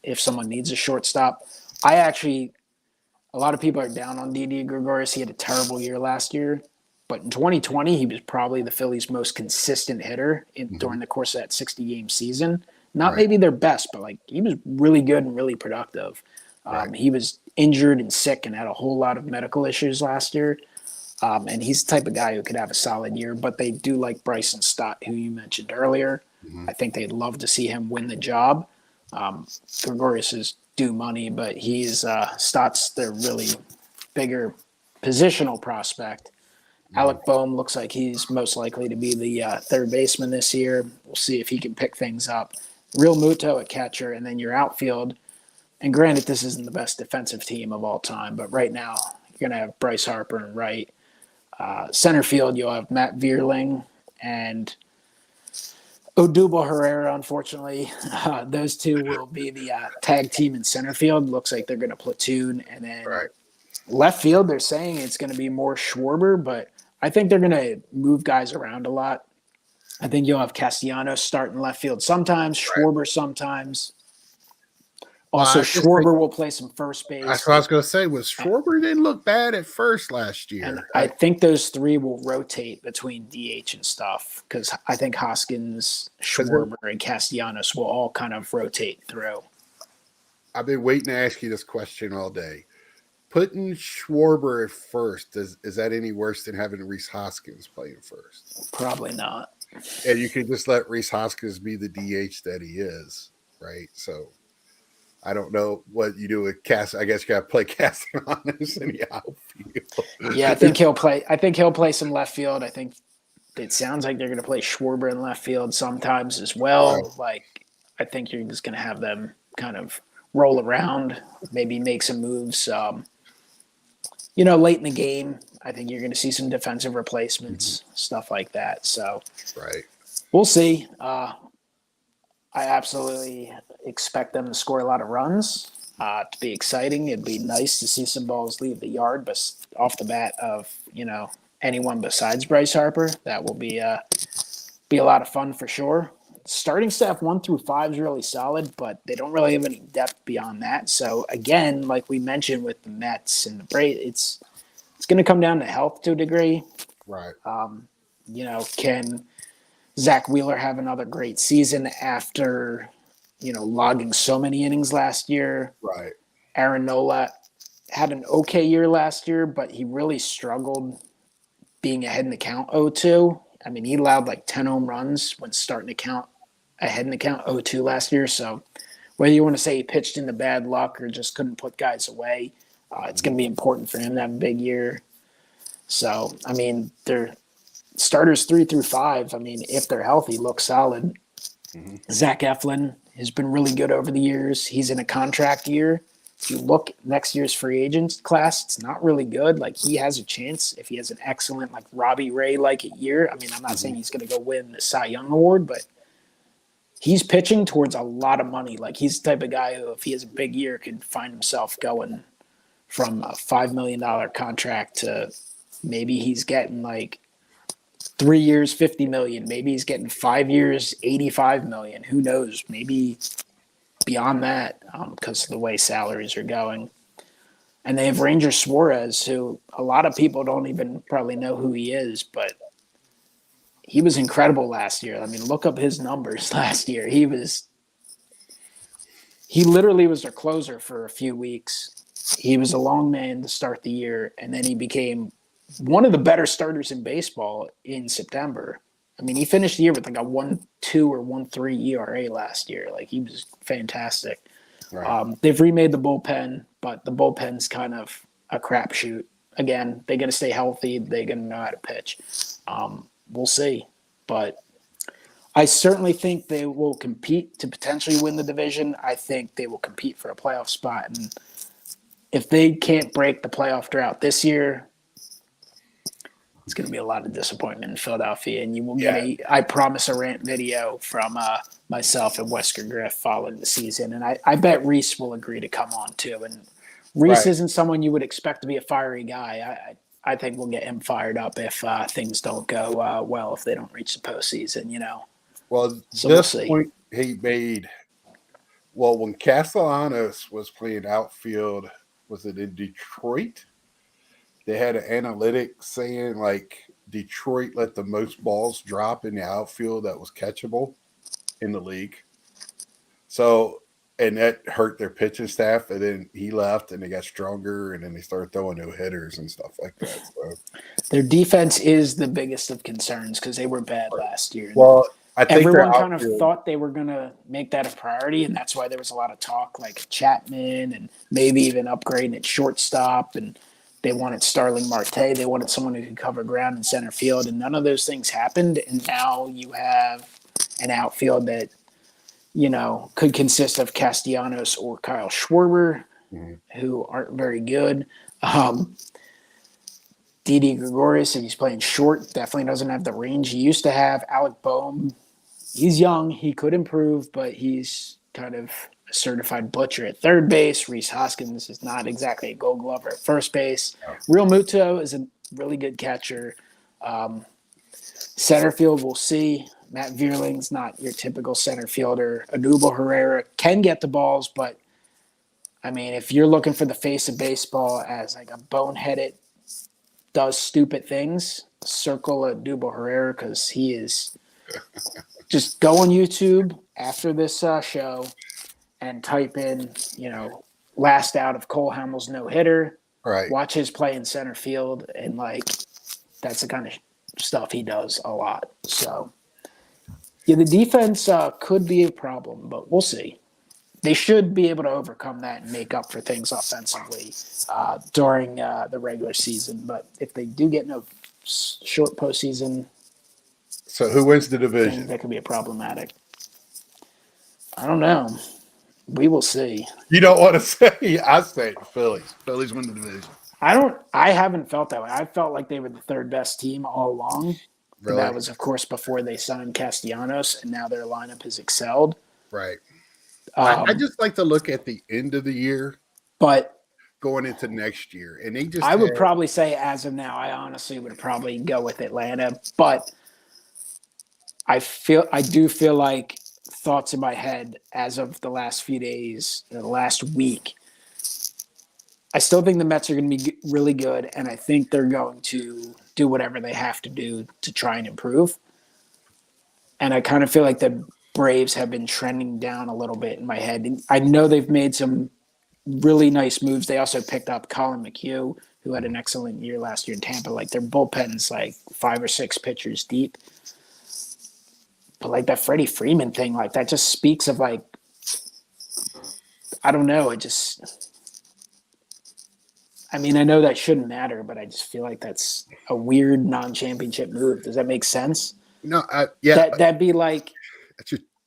if someone needs a shortstop. A lot of people are down on Didi Gregorius. He had a terrible year last year. But in 2020, he was probably the Phillies' most consistent hitter during the course of that 60-game season. Not maybe their best, but like he was really good and really productive. He was injured and sick and had a whole lot of medical issues last year. And he's the type of guy who could have a solid year. But they do like Bryson Stott, who you mentioned earlier. I think they'd love to see him win the job. Gregorius is due money, but Stott's their really bigger positional prospect. Alec Boehm looks like he's most likely to be the third baseman this year. We'll see if he can pick things up. Real Muto at catcher, and then your outfield. And granted, this isn't the best defensive team of all time, but right now you're going to have Bryce Harper and Wright. Center field, you'll have Matt Vierling and Odubel Herrera, unfortunately. Those two will be the tag team in center field. Looks like they're going to platoon. And then Left field, they're saying it's going to be more Schwarber, but I think they're going to move guys around a lot. I think you'll have Castellanos starting left field sometimes, Right. Schwarber sometimes. Well, Also, I just think Schwarber will play some first that's what I base. was going to say. Was Schwarber didn't look bad at first last And year? I think those three will rotate between DH and stuff because I think Hoskins, Schwarber, and Castellanos will all kind of rotate through. I've been waiting to ask you this question all day. Putting Schwarber at first, is that any worse than having Reese Hoskins playing first? Probably not. And you can just let Reese Hoskins be the DH that he is, right? So I don't know what you do with Cass. I guess you got to play Castellanos in the outfield. Yeah, I think he'll play. I think he'll play some left field. I think it sounds like they're going to play Schwarber in left field sometimes as well. Right. Like I think you're just going to have them kind of roll around, maybe make some moves. Late in the game, I think you're going to see some defensive replacements, stuff like that. So Right. we'll see. I absolutely expect them to score a lot of runs. To be exciting, it'd be nice to see some balls leave the yard, but off the bat of anyone besides Bryce Harper, that will be a lot of fun for sure. Starting staff 1 through 5 is really solid, but they don't really have any depth beyond that. So again, like we mentioned with the Mets and the Braves, it's going to come down to health to a degree. Right. Can Zach Wheeler have another great season after logging so many innings last year? Right. Aaron Nola had an okay year last year, but he really struggled being ahead in the count 0-2. I mean, he allowed like 10 home runs when starting to count ahead in the count 0-2 last year. So whether you want to say he pitched into bad luck or just couldn't put guys away, it's going to be important for him to have a big year. So, I mean, they're starters 3 through 5. I mean, if they're healthy, look solid. Mm-hmm. Zach Eflin has been really good over the years. He's in a contract year. If you look next year's free agent class, it's not really good. Like he has a chance if he has an excellent like Robbie Ray like a year. I mean, I'm not saying he's going to go win the Cy Young Award, but he's pitching towards a lot of money. Like he's the type of guy who, if he has a big year, could find himself going from a $5 million contract to maybe he's getting like 3 years, 50 million. Maybe he's getting 5 years, 85 million. Who knows? Maybe beyond that, because of the way salaries are going. And they have Ranger Suarez, who a lot of people don't even probably know who he is, but he was incredible last year. I mean, look up his numbers last year. He literally was their closer for a few weeks. He was a long man to start the year, and then he became one of the better starters in baseball in September. I mean, he finished the year with like a 1.2 or 1.3 ERA last year. Like he was fantastic. Right. They've remade the bullpen, but the bullpen's kind of a crapshoot. Again, they're going to stay healthy. They're going to know how to pitch. We'll see. But I certainly think they will compete to potentially win the division. I think they will compete for a playoff spot. And if they can't break the playoff drought this year, it's going to be a lot of disappointment in Philadelphia, and you will get I promise, a rant video from myself and Wesker Griff following the season. And I bet Reese will agree to come on too. And Reese isn't someone you would expect to be a fiery guy. I think we'll get him fired up if things don't go well, if they don't reach the postseason, Well, so this we'll point he made, when Castellanos was playing outfield, was it in Detroit? They had an analytic saying like Detroit let the most balls drop in the outfield that was catchable in the league. So, and that hurt their pitching staff. And then he left and they got stronger and then they started throwing no hitters and stuff like that. So, Their defense is the biggest of concerns because they were bad last year. Well, I think everyone kind of thought they were going to make that a priority, and that's why there was a lot of talk like Chapman and maybe even upgrading at shortstop, and they wanted Starling Marte. They wanted someone who could cover ground in center field, and none of those things happened. And now you have an outfield that, could consist of Castellanos or Kyle Schwarber, who aren't very good. Didi Gregorius, if he's playing short, definitely doesn't have the range he used to have. Alec Boehm, he's young. He could improve, but he's kind of a certified butcher at third base. Reese Hoskins is not exactly a gold glover at first base. Real Muto is a really good catcher. Center field, we'll see. Matt Vierling's not your typical center fielder. Anubal Herrera can get the balls, but I mean, if you're looking for the face of baseball as like a boneheaded, does stupid things, circle Anubal Herrera because he is just go on YouTube after this show and type in, last out of Cole Hamel's no hitter. Right. Watch his play in center field, and that's the kind of stuff he does a lot. So, yeah, the defense could be a problem, but we'll see. They should be able to overcome that and make up for things offensively during the regular season. But if they do get no short postseason, so who wins the division? That could be problematic. I don't know. We will see. You don't want to say? I say the Phillies. Phillies win the division. I haven't felt that way. I felt like they were the third best team all along. Really? That was, of course, before they signed Castellanos, and now their lineup has excelled. Right. I just like to look at the end of the year, but going into next year, and they just. I would probably say, as of now, I honestly would probably go with Atlanta, but I do feel like thoughts in my head as of the last few days, the last week. I still think the Mets are going to be really good, and I think they're going to do whatever they have to do to try and improve. And I kind of feel like the Braves have been trending down a little bit in my head. And I know they've made some really nice moves. They also picked up Colin McHugh, who had an excellent year last year in Tampa. Like, their bullpen's like 5 or 6 pitchers deep. But like that Freddie Freeman thing, like that just speaks of like, I don't know. I mean, I know that shouldn't matter, but I just feel like that's a weird non-championship move. Does that make sense? No, yeah. That'd be like,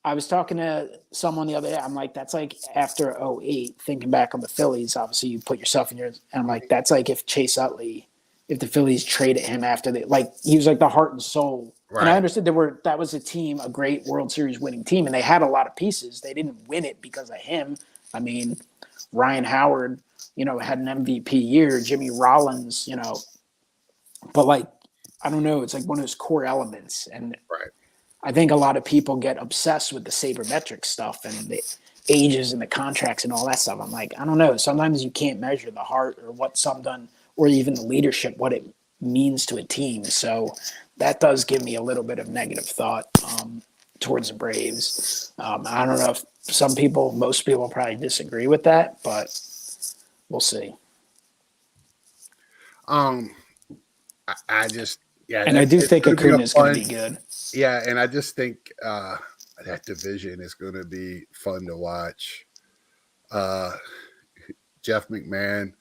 I was talking to someone the other day. I'm like, that's like after 2008, thinking back on the Phillies, obviously you put yourself in and I'm like, that's like if Chase Utley, if the Phillies traded him after he was like the heart and soul. Right. And I understood that was a team, a great World Series winning team, and they had a lot of pieces. They didn't win it because of him. I mean, Ryan Howard, had an MVP year, Jimmy Rollins, but like, I don't know. It's like one of those core elements. And right. I think a lot of people get obsessed with the sabermetric stuff and the ages and the contracts and all that stuff. I'm like, I don't know. Sometimes you can't measure the heart or what some done, or even the leadership, what it means to a team. So that does give me a little bit of negative thought towards the Braves. I don't know if most people probably disagree with that, but we'll see. I just, yeah. And I do think Acuna is going to be good. Yeah, and I just think that division is going to be fun to watch. Jeff McMahon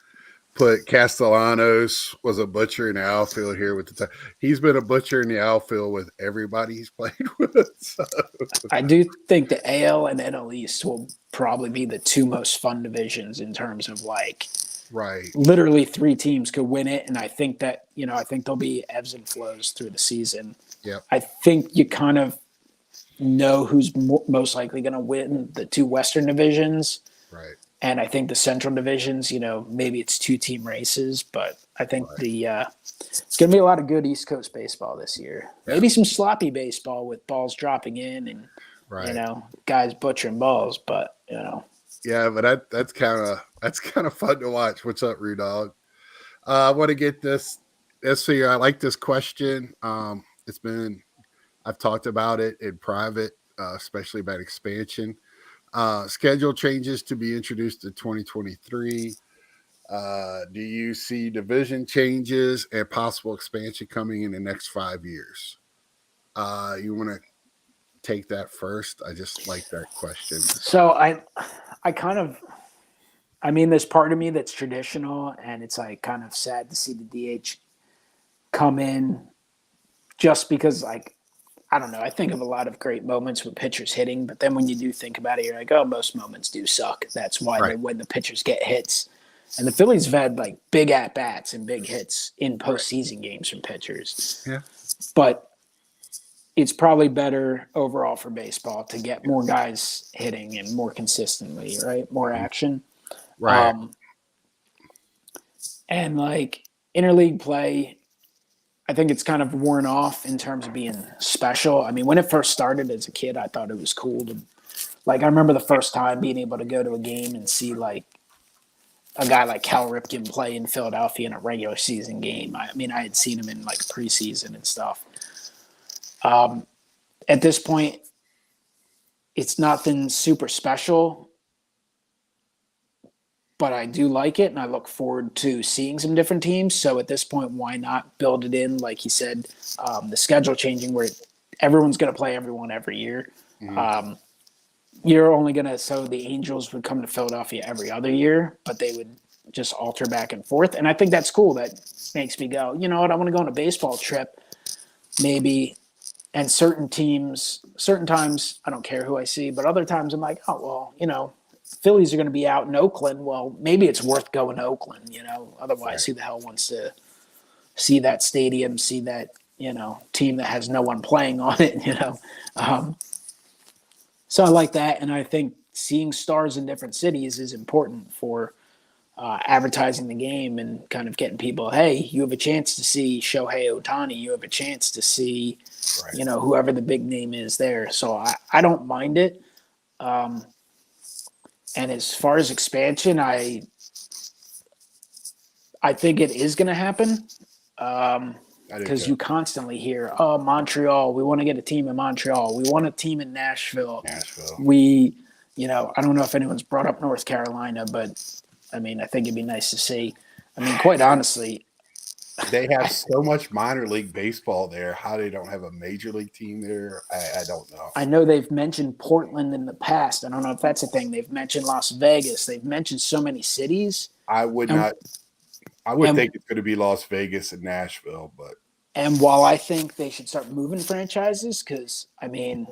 put Castellanos was a butcher in the outfield here with the time. He's been a butcher in the outfield with everybody he's played with. So. I do think the AL and NL East will probably be the two most fun divisions in terms of like, right. Literally 3 teams could win it, and I think that I think there'll be ebbs and flows through the season. Yeah, I think you kind of know who's most likely going to win the 2 Western divisions, right? And I think the Central divisions, maybe it's 2-team races, but I think it's going to be a lot of good East Coast baseball this year. Yeah. Maybe some sloppy baseball with balls dropping in and guys butchering balls, but Yeah, but that's kind of fun to watch. What's up, Rudolph? I want to get this year. I like this question. I've talked about it in private, especially about expansion. Schedule changes to be introduced in 2023. Do you see division changes and possible expansion coming in the next 5 years? You want to take that first? I just like that question. So I there's part of me that's traditional, and it's like kind of sad to see the DH come in just because, like, I don't know. I think of a lot of great moments with pitchers hitting, but then when you do think about it, you're like, oh, most moments do suck. That's why when the pitchers get hits. And the Phillies have had like big at-bats and big hits in postseason games from pitchers. Yeah. But it's probably better overall for baseball to get more guys hitting and more consistently, right? More action. Right. And like interleague play, I think it's kind of worn off in terms of being special. I mean, when it first started as a kid, I thought it was cool to like. I remember the first time being able to go to a game and see like a guy like Cal Ripken play in Philadelphia in a regular season game. I mean, I had seen him in like preseason and stuff. At this point, it's nothing super special, but I do like it, and I look forward to seeing some different teams. So at this point, why not build it in, like he said, the schedule changing where everyone's going to play everyone every year. Mm-hmm. You're only going to – so the Angels would come to Philadelphia every other year, but they would just alter back and forth. And I think that's cool. That makes me go, you know what, I want to go on a baseball trip maybe – and certain times, I don't care who I see, but other times I'm like, oh, well, you know, Phillies are going to be out in Oakland. Well, maybe it's worth going to Oakland, you know. Otherwise, who the hell wants to see that stadium, see that, you know, team that has no one playing on it, you know. So I like that, and I think seeing stars in different cities is important for advertising the game and kind of getting people, hey, you have a chance to see Shohei Ohtani. You have a chance to see, you know, whoever the big name is there. So I don't mind it. And as far as expansion, I think it is going to happen because you constantly hear, oh, Montreal, we want to get a team in Montreal. We want a team in Nashville. We, you know, I don't know if anyone's brought up North Carolina, but I mean, I think it'd be nice to see. I mean, quite honestly, they have so much minor league baseball there. How they don't have a major league team there, I don't know. I know they've mentioned Portland in the past. I don't know if that's a thing. They've mentioned Las Vegas. They've mentioned so many cities. I would think it's going to be Las Vegas and Nashville, but. And while I think they should start moving franchises, because, I mean,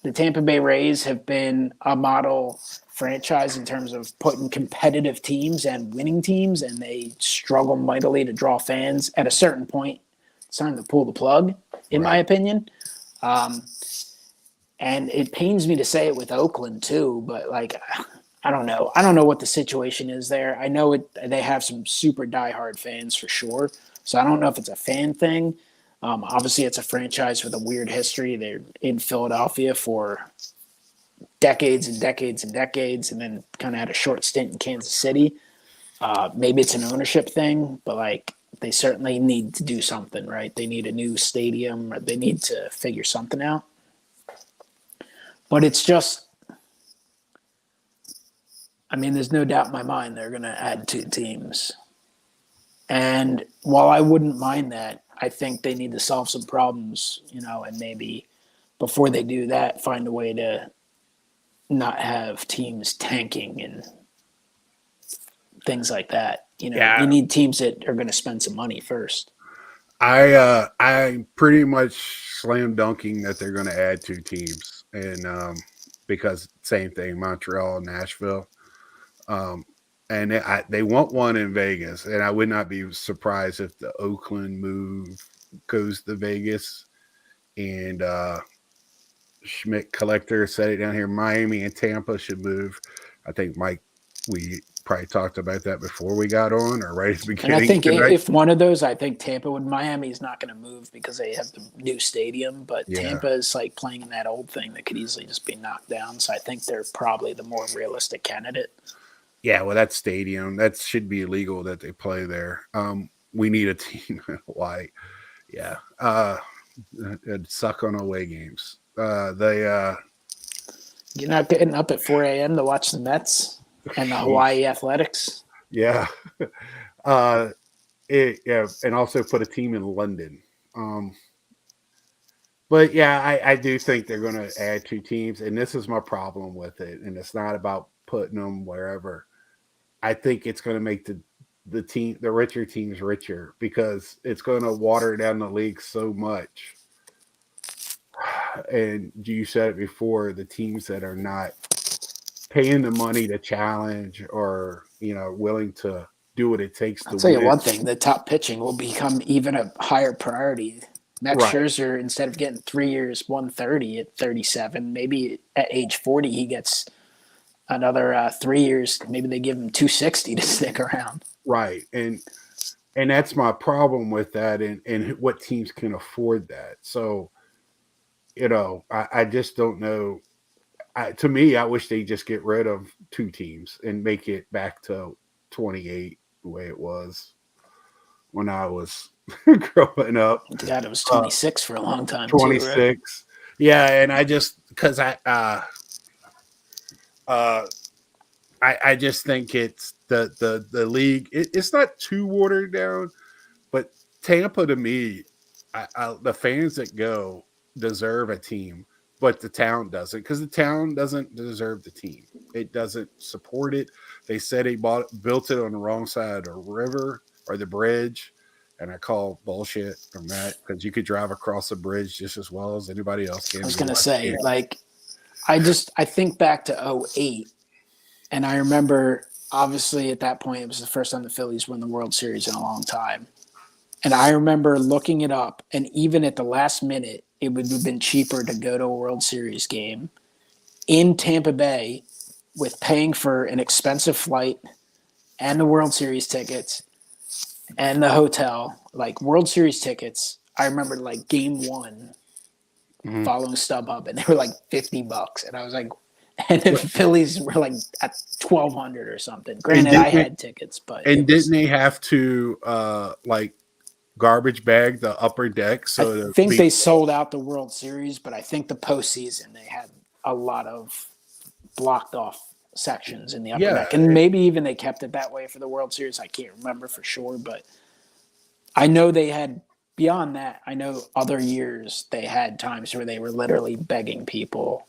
the Tampa Bay Rays have been a model franchise in terms of putting competitive teams and winning teams, and they struggle mightily to draw fans. At a certain point, it's time to pull the plug, in my opinion. And it pains me to say it with Oakland, too, but, like, I don't know. I don't know what the situation is there. I know they have some super diehard fans for sure, so I don't know if it's a fan thing. Obviously, it's a franchise with a weird history. They're in Philadelphia for decades and decades and decades, and then kind of had a short stint in Kansas City. Maybe it's an ownership thing, but like they certainly need to do something, right? They need a new stadium, or they need to figure something out. But it's just, I mean, there's no doubt in my mind they're going to add 2 teams. And while I wouldn't mind that, I think they need to solve some problems, you know, and maybe before they do that, find a way to not have teams tanking and things like that. You know, you need teams that are going to spend some money first. I'm pretty much slam dunking that they're going to add 2 teams, and because same thing, Montreal and Nashville. And they want one in Vegas, and I would not be surprised if the Oakland move goes to Vegas. And Schmidt Collector said it down here. Miami and Tampa should move. I think, Mike, we probably talked about that before we got on, or right at the beginning. And I think if one of those, I think Tampa would. Miami's not going to move because they have the new stadium, but Tampa is like playing in that old thing that could easily just be knocked down. So I think they're probably the more realistic candidate. Yeah, well, that stadium, that should be illegal that they play there. We need a team in Hawaii. Yeah. It'd suck on away games. You're not getting up at 4 a.m. to watch the Mets and the Hawaii Athletics. Yeah. And also put a team in London. But yeah, I do think they're going to add 2 teams, and this is my problem with it. And it's not about putting them wherever. I think it's going to make the richer teams richer, because it's going to water down the league so much. And you said it before, the teams that are not paying the money to challenge, or, you know, willing to do what it takes to win. I'll tell you one thing, the top pitching will become even a higher priority Max Right. Scherzer, instead of getting 3 years, 130 at 37, maybe at age 40 he gets another 3 years. Maybe they give him 260 to stick around. Right. And that's my problem with that, and what teams can afford that. So, I just don't know. To me, I wish they just get rid of 2 teams and make it back to 28 the way it was when I was growing up. God, it was Uh, 26 for a long time too, right? 26. Yeah, and I just because uh I just think it's the league. It's not too watered down, but Tampa to me, the fans that go deserve a team, but the town doesn't, because the town doesn't deserve the team. It doesn't support it. They said they built it on the wrong side of the river or the bridge, and I call bullshit from that, because you could drive across the bridge just as well as anybody else can. I was gonna say, like, I think back to '08, and I remember obviously at that point it was the first time the Phillies won the World Series in a long time. And I remember looking it up, and even at the last minute, it would have been cheaper to go to a World Series game in Tampa Bay with paying for an expensive flight and the World Series tickets and the hotel. Like World Series tickets, I remember like game one Mhm. following StubHub, and they were like $50, and I was like, and the Phillies were like at 1,200 or something. Granted, I had tickets, but didn't they have to like garbage bag the upper deck? I think they sold out the World Series, but I think the postseason they had a lot of blocked off sections in the upper deck, and maybe even they kept it that way for the World Series. I can't remember for sure, but I know they had. Beyond that, I know other years they had times where they were literally begging people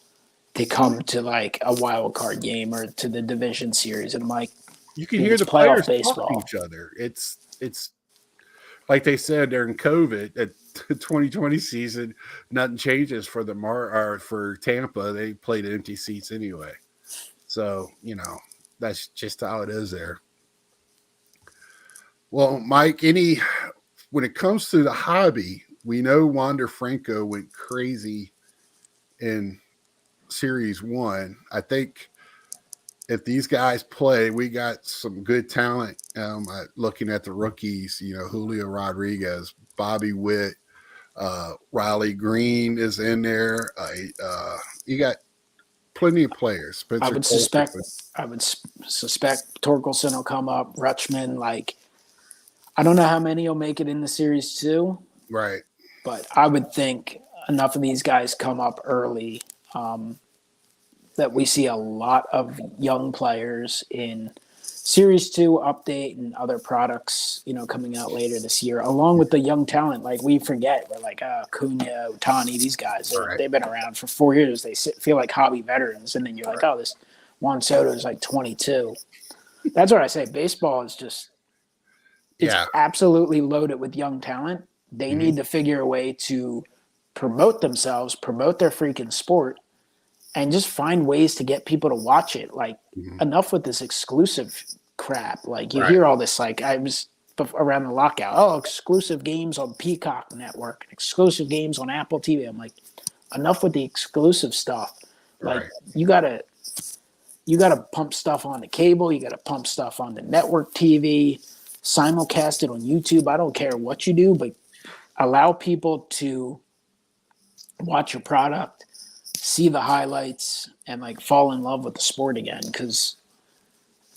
to come to like a wild card game or to the division series, and I'm like, you can hear the players talk to each other. It's like they said during COVID at the 2020 season, nothing changes for for Tampa. They played empty seats anyway, so that's just how it is there. Well, Mike, when it comes to the hobby, we know Wander Franco went crazy in Series 1. I think if these guys play, we got some good talent. Looking at the rookies, Julio Rodriguez, Bobby Witt, Riley Green is in there. You got plenty of players. I would suspect Torkelson will come up. Rutschman, like, I don't know how many will make it in the Series 2. Right. But I would think enough of these guys come up early that we see a lot of young players in Series 2 update and other products, coming out later this year, along with the young talent. Like, we forget, we're like, Cunha, Otani, these guys, they've been around for 4 years. They feel like hobby veterans. And then you're like, oh, this Juan Soto is like 22. That's what I say. Baseball is just, it's absolutely loaded with young talent. They need to figure a way to promote themselves, promote their freaking sport, and just find ways to get people to watch it. Like, enough with this exclusive crap. Like, you hear all this, like, I was around the lockout. Oh, exclusive games on Peacock Network, exclusive games on Apple TV. I'm like, enough with the exclusive stuff. Like, you gotta pump stuff on the cable. You gotta pump stuff on the network TV, simulcast it on YouTube. I don't care what you do, but allow people to watch your product, see the highlights, and like fall in love with the sport again. Because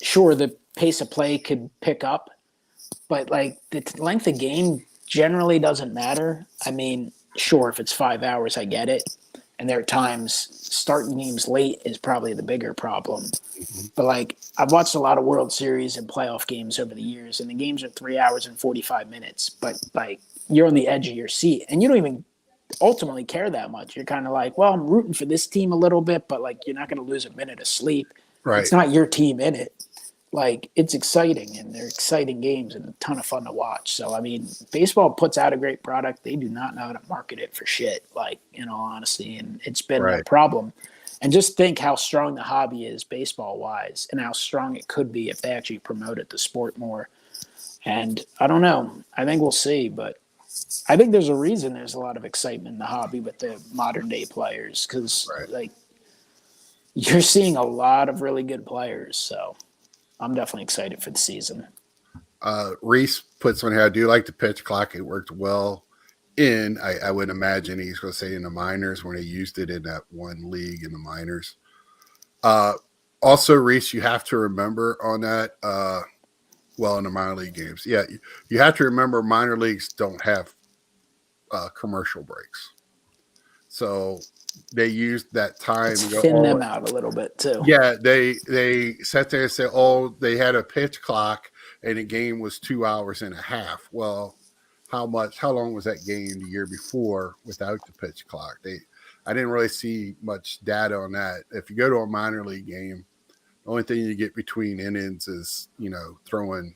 sure, the pace of play could pick up, but like the length of game generally doesn't matter. I mean, sure, if it's 5 hours, I get it. And there are times starting games late is probably the bigger problem. But like, I've watched a lot of World Series and playoff games over the years, and the games are 3 hours and 45 minutes. But like, you're on the edge of your seat, and you don't even ultimately care that much. You're kind of like, well, I'm rooting for this team a little bit, but like, you're not going to lose a minute of sleep. Right. It's not your team in it. Like, it's exciting, and they're exciting games and a ton of fun to watch. So, I mean, baseball puts out a great product. They do not know how to market it for shit, like, in all honesty, and it's been a problem. And just think how strong the hobby is baseball-wise and how strong it could be if they actually promoted the sport more. And I don't know. I think we'll see, but I think there's a reason there's a lot of excitement in the hobby with the modern day players because Right. like you're seeing a lot of really good players. So I'm definitely excited for the season. Reese puts on here, I do like the pitch clock. It worked well I would imagine he's going to say in the minors when he used it in that one league in the minors. Uh, Also, Reese, you have to remember on that, in the minor league games. Yeah, you have to remember minor leagues don't have commercial breaks. So they used that time Let's to go, thin oh, them out a little bit too. yeah, they sat there and said, oh, they had a pitch clock and the game was 2 hours and a half. Well, how long was that game the year before without the pitch clock? I didn't really see much data on that. If you go to a minor league game, the only thing you get between innings is, throwing,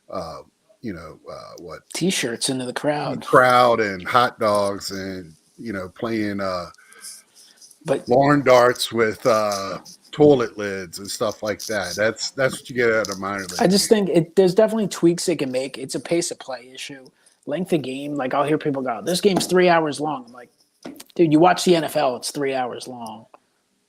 what T-shirts into the crowd. crowd and hot dogs and, playing, But lawn darts with toilet lids and stuff like that. That's what you get out of minor league. I just think there's definitely tweaks they can make. It's a pace of play issue. Length of game, like I'll hear people go, this game's 3 hours long. I'm like, dude, you watch the NFL, it's 3 hours long.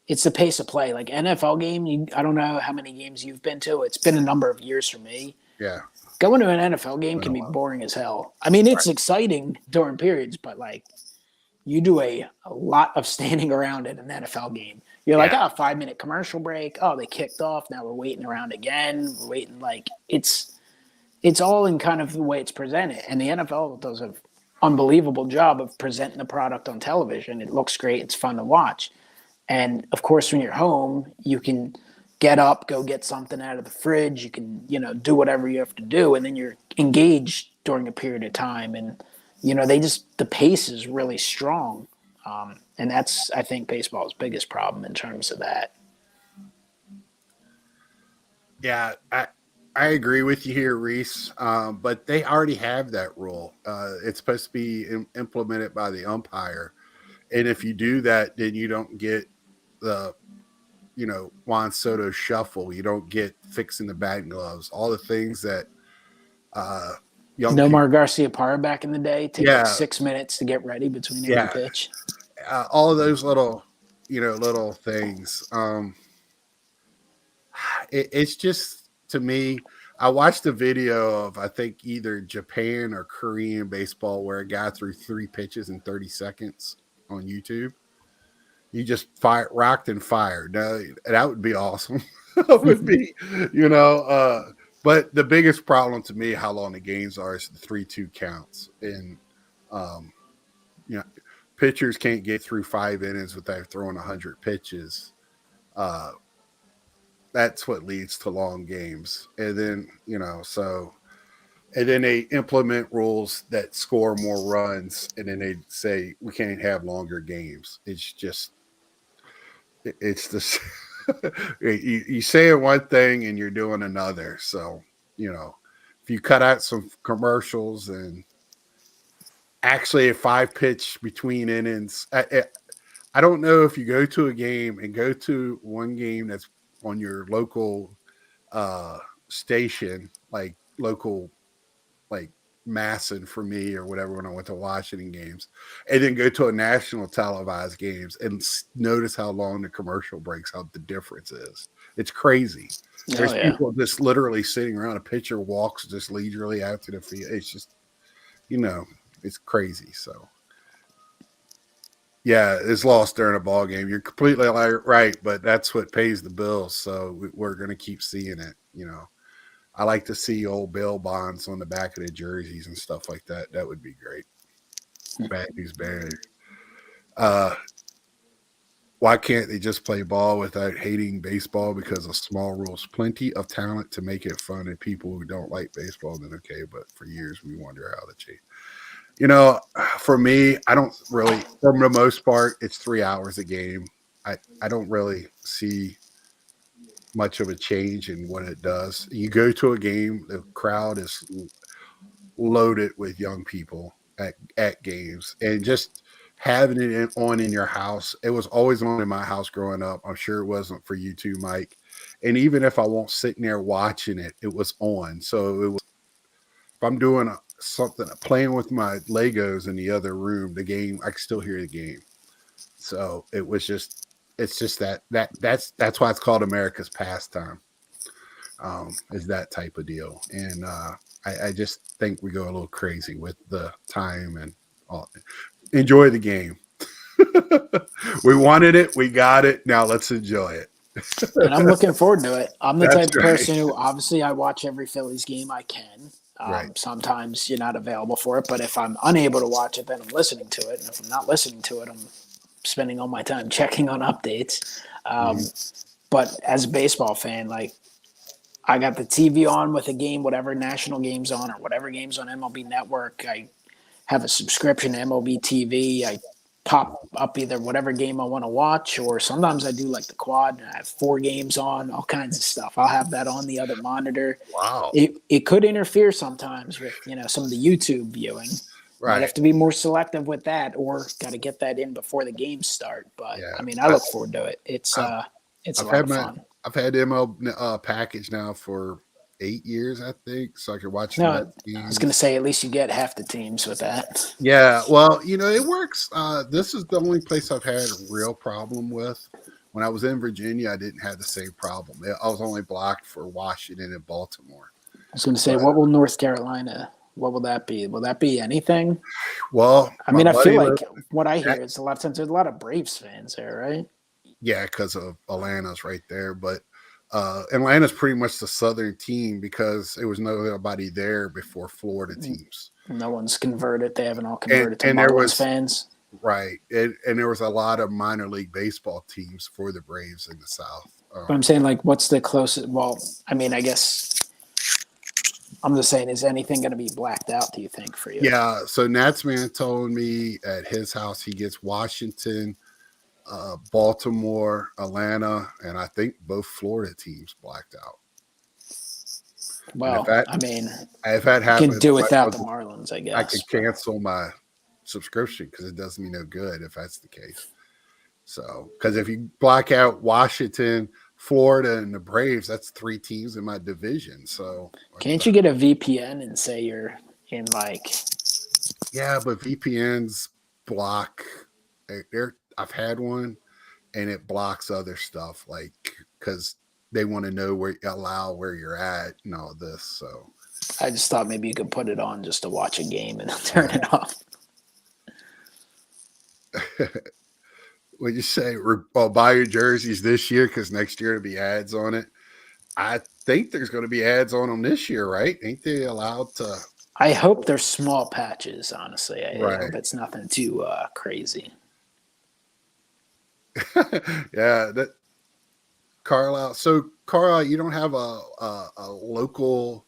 It's the pace of play. Like NFL game, I don't know how many games you've been to. It's been a number of years for me. Yeah. Going to an NFL game can be boring as hell. I mean, it's exciting during periods, but like you do a lot of standing around at an NFL game. You're like, 5-minute commercial break. Oh, they kicked off. Now we're waiting around again. We're waiting. Like it's all in kind of the way it's presented. And the NFL does an unbelievable job of presenting the product on television. It looks great. It's fun to watch. And of course, when you're home, you can get up, go get something out of the fridge. You can, do whatever you have to do. And then you're engaged during a period of time. And, the pace is really strong. And that's, I think, baseball's biggest problem in terms of that. Yeah, I agree with you here, Reese. But they already have that rule. It's supposed to be implemented by the umpire, and if you do that, then you don't get the, Juan Soto shuffle. You don't get fixing the batting gloves. All the things that Nomar Garcia-Parra back in the day, take like 6 minutes to get ready between every pitch. All of those little things. It's just, to me, I watched a video of, I think, either Japan or Korean baseball where a guy threw 3 pitches in 30 seconds on YouTube. You just rocked and fired. Now, that would be awesome. That would be, but the biggest problem to me, how long the games are, is the 3-2 counts. And, pitchers can't get through 5 innings without throwing 100 pitches. That's what leads to long games. And then, and then they implement rules that score more runs. And then they say, we can't have longer games. It's just, it's this, you say one thing and you're doing another. So, if you cut out some commercials and actually a 5-pitch between innings, I don't know if you go to a game and go to one game that's on your local station, like local, like Masson for me or whatever, when I went to Washington games, and then go to a national televised games and notice how long the commercial breaks, how the difference is. It's crazy. There's people just literally sitting around. A pitcher walks just leisurely out to the field. It's just, it's crazy. So, yeah, it's lost during a ball game. You're completely right, but that's what pays the bills. So we're going to keep seeing it. I like to see old bail bonds on the back of the jerseys and stuff like that. That would be great. Bad news bears. Why can't they just play ball without hating baseball because of small rules? Plenty of talent to make it fun, and people who don't like baseball, then okay. But for years, we wonder how to change. For me, I don't really, for the most part, it's 3 hours a game. I don't really see much of a change in what it does. You go to a game, the crowd is loaded with young people at games, and just having it on in your house. It was always on in my house growing up. I'm sure it wasn't for you too, Mike. And even if I won't sitting there watching it, it was on. So it was if I'm doing something, playing with my Legos in the other room, the game, I can still hear the game. So it's just that's why it's called America's pastime. Is that type of deal, and I just think we go a little crazy with the time and all. Enjoy the game. We wanted it, we got it. Now let's enjoy it. And I'm looking forward to it. I'm the That's type of right. person who obviously I watch every Phillies game I can. Right. Sometimes you're not available for it, but if I'm unable to watch it, then I'm listening to it. And if I'm not listening to it, I'm spending all my time checking on updates. But as a baseball fan, like I got the TV on with a game, whatever national game's on or whatever game's on MLB Network. I have a subscription to MLB TV. I pop up either whatever game I want to watch, or sometimes I do like the quad and I have 4 games on, all kinds of stuff. I'll have that on the other monitor. Wow. It could interfere sometimes with, some of the YouTube viewing. Might Right. have to be more selective with that, or got to get that in before the games start. But Yeah. I mean, I look forward to it. It's a lot of fun. I've had the ML package now for 8 years, I think, so I could watch the No, Mets I was games. going to say at least you get half the teams with that. Yeah, well, it works. This is the only place I've had a real problem with. When I was in Virginia, I didn't have the same problem. I was only blocked for Washington and Baltimore. I was going to say, what will North Carolina? What will that be? Will that be anything? Well, I mean, I feel like what I hear is a lot of times there's a lot of Braves fans there, right? Yeah, because of Atlanta's right there, but Atlanta's pretty much the southern team because there was nobody there before Florida teams. No one's converted. They haven't all converted to and there Marlins fans. Right. And there was a lot of minor league baseball teams for the Braves in the South. But I'm saying, like, what's the closest? Well, I mean, I guess I'm just saying, is anything going to be blacked out, do you think, for you? Yeah. So Nats man told me at his house he gets Washington, Baltimore, Atlanta, and I think both Florida teams blacked out. Well, I mean, if that you happens, can do without the Marlins, I guess. I could cancel my subscription because it does me no good if that's the case. So, because if you block out Washington, Florida, and the Braves, that's 3 teams in my division. So, can't you get a VPN and say you're in like? Yeah, but VPNs block. I've had one, and it blocks other stuff, like because they want to know where you're at and all this. So, I just thought maybe you could put it on just to watch a game and turn it off. When you say buy your jerseys this year because next year there'll be ads on it, I think there's going to be ads on them this year, right? Ain't they allowed to? I hope they're small patches, honestly. I Right. hope it's nothing too crazy. Yeah, that Carlisle. So Carlisle, you don't have a local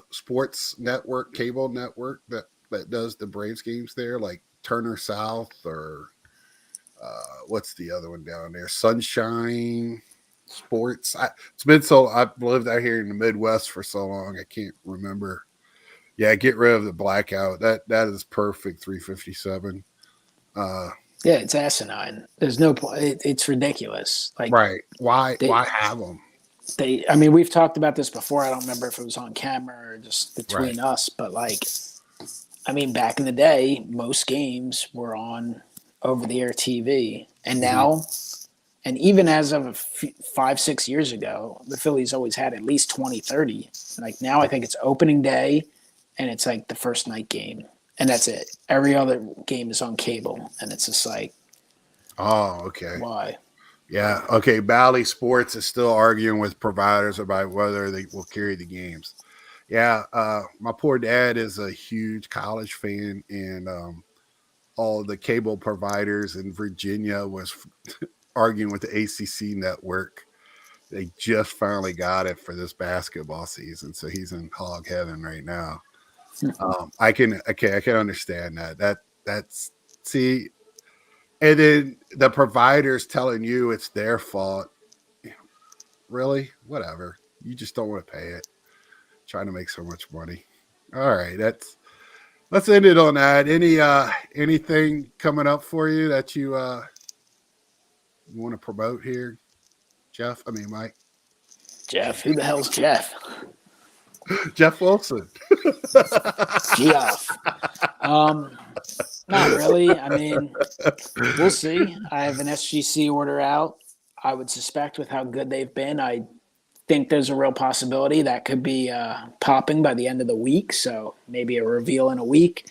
sports network, cable network that does the Braves games there, like Turner South or what's the other one down there? Sunshine Sports. It's been so I've lived out here in the Midwest for so long, I can't remember. Yeah, get rid of the blackout. That is perfect. 357. Yeah, it's asinine. There's no point. It's ridiculous. Like, right? Why have them? I mean, we've talked about this before. I don't remember if it was on camera or just between us, but like, I mean, back in the day, most games were on over-the-air TV, and now, and even as of 5-6 years ago, the Phillies always had at least 20, 30. Like now, I think it's opening day, and it's like the first night game, and that's it. Every other game is on cable, and it's just like, oh, okay, why? Yeah, okay. Bally Sports is still arguing with providers about whether they will carry the games. Yeah, my poor dad is a huge college fan, and all the cable providers in Virginia was arguing with the ACC network. They just finally got it for this basketball season, so he's in hog heaven right now. I can understand that. That's see, and then the providers telling you it's their fault. Really, whatever. You just don't want to pay it. Trying to make so much money. All right, let's end it on that. Anything coming up for you that you want to promote here, Jeff? I mean, Mike. Jeff, who the hell's Jeff? Jeff Wilson. Geoff. Not really. I mean, we'll see. I have an SGC order out. I would suspect with how good they've been, I think there's a real possibility that could be popping by the end of the week. So maybe a reveal in a week.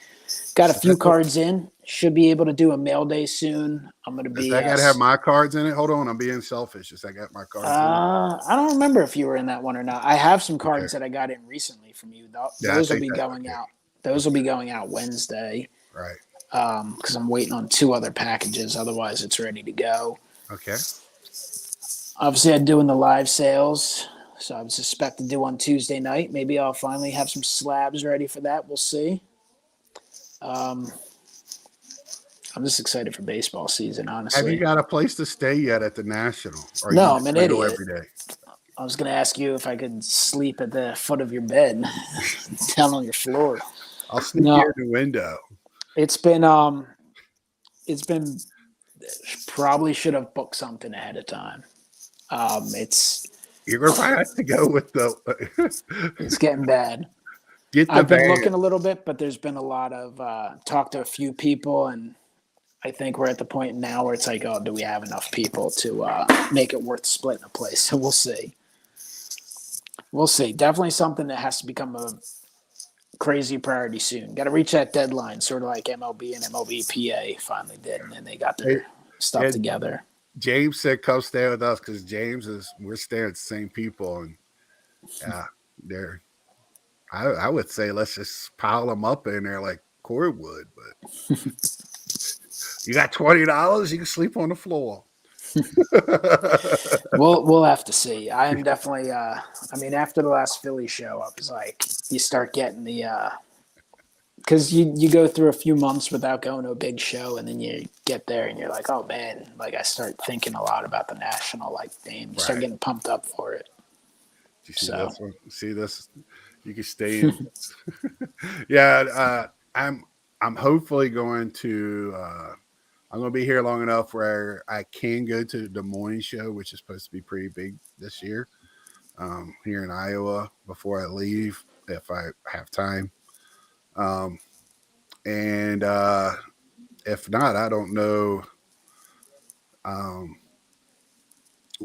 Got a few cards in. Should be able to do a mail day soon. I'm going to Does be. that got to have my cards in it? Hold on, I'm being selfish. Does that got my cards in it? I don't remember if you were in that one or not. I have some cards that I got in recently from you. Those will be going out. Those will be going out Wednesday. Right. Because I'm waiting on 2 other packages. Otherwise, it's ready to go. Okay. Obviously, I'm doing the live sales, so I would suspect to do on Tuesday night. Maybe I'll finally have some slabs ready for that. We'll see. I'm just excited for baseball season, honestly. Have you got a place to stay yet at the National? Or no, I'm an idiot. Every day? I was going to ask you if I could sleep at the foot of your bed, down on your floor. I'll sneak here in the window. It's been probably should have booked something ahead of time. You're gonna probably have to go with the. It's getting bad. I've been looking a little bit, but there's been a lot of talk to a few people, and I think we're at the point now where it's like, oh, do we have enough people to make it worth splitting a place? So we'll see. We'll see. Definitely something that has to become a crazy priority soon. Got to reach that deadline, sort of like MLB and MLBPA finally did, and then they got their stuff together. James said, "Come stay with us," because we're staying with the same people, and they're. I would say let's just pile them up in there like Corey would, but you got $20, you can sleep on the floor. We'll have to see. I am definitely. After the last Philly show, I was like, you start getting the. Because you go through a few months without going to a big show, and then you get there and you're like, oh man, like I start thinking a lot about the National, like damn, you start getting pumped up for it. You see this one? See this? You can stay in. Yeah, I'm hopefully going to. I'm going to be here long enough where I can go to the Des Moines show, which is supposed to be pretty big this year, here in Iowa before I leave, if I have time. And if not, I don't know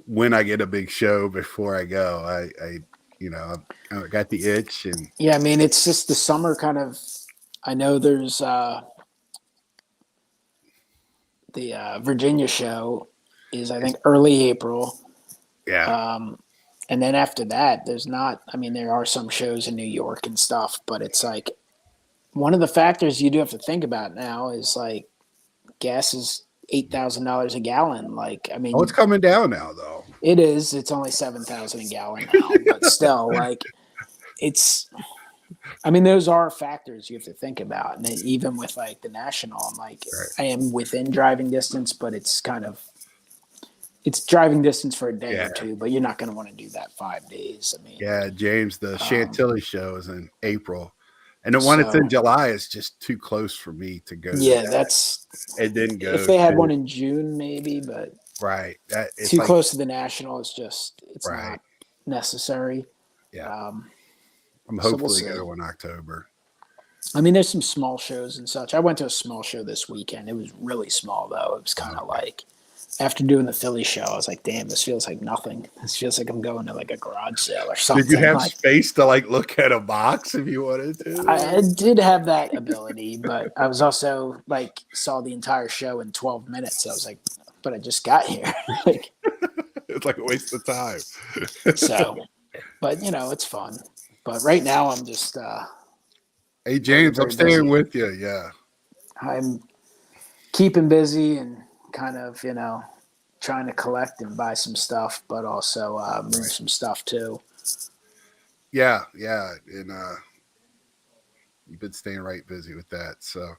when I get a big show before I go. I got the itch, and yeah, I mean, it's just the summer kind of. I know there's the Virginia show is I think early April. Yeah. And then after that, there's not. I mean, there are some shows in New York and stuff, but it's like one of the factors you do have to think about now is like gas is $8,000 a gallon. Like, I mean, it's coming down now, though. It is. It's only 7,000 a gallon now, but still, like, it's. I mean, those are factors you have to think about, and even with like the National, I'm like, I am within driving distance, but it's kind of. It's driving distance for a day or two, but you're not going to want to do that 5 days. I mean, James, the Chantilly show is in April, and the one that's in July is just too close for me to go. Yeah, that's. It didn't go. If they had one in June, maybe, but it's too close to the National. It's not necessary. Yeah, I'm hopefully go in October. I mean, there's some small shows and such. I went to a small show this weekend. It was really small, though. It was kind of like. After doing the Philly show, I was like, damn, this feels like nothing. This feels like I'm going to like a garage sale or something. Did you have space to like look at a box if you wanted to? I did have that ability, but I was also like saw the entire show in 12 minutes. I was like, but I just got here. Like, it's like a waste of time. So, but it's fun. But right now I'm just hey James, I'm staying with you. Yeah. I'm keeping busy and kind of, trying to collect and buy some stuff, but also move some stuff too. Yeah. And you've been staying right busy with that. So,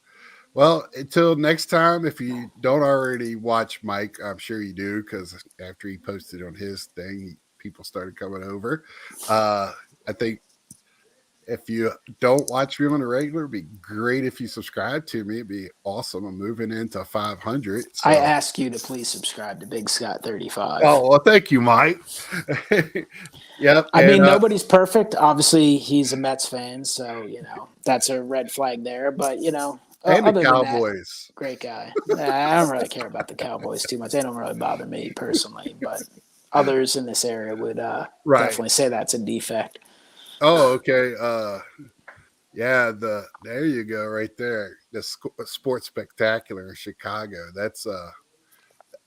well, until next time, if you don't already watch Mike, I'm sure you do, because after he posted on his thing, people started coming over. I think If you don't watch me on a regular, it'd be great if you subscribe to me. It'd be awesome. I'm moving into 500. So. I ask you to please subscribe to Big Scott 35. Oh, well, thank you, Mike. Yep. I mean, nobody's perfect. Obviously, he's a Mets fan, so, that's a red flag there. But, and the other Cowboys. That, great guy. I don't really care about the Cowboys too much. They don't really bother me personally, but others in this area would definitely say that's a defect. Oh, okay. Yeah, there you go, right there. The Sports Spectacular in Chicago. That's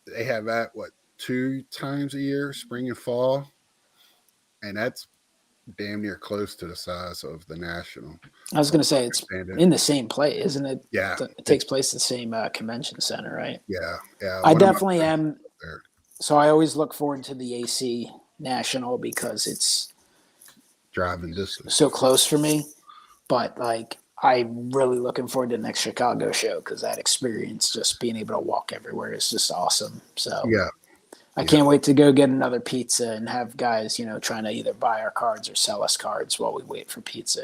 they have that 2 times a year, spring and fall, and that's damn near close to the size of the National. I was going to say it's in the same place, isn't it? Yeah, it takes place at the same convention center, right? Yeah. I definitely am. So I always look forward to the AC National because it's driving distance, so close for me. But I'm really looking forward to the next Chicago show because that experience, just being able to walk everywhere, is just awesome. So I can't wait to go get another pizza and have guys, trying to either buy our cards or sell us cards while we wait for pizza.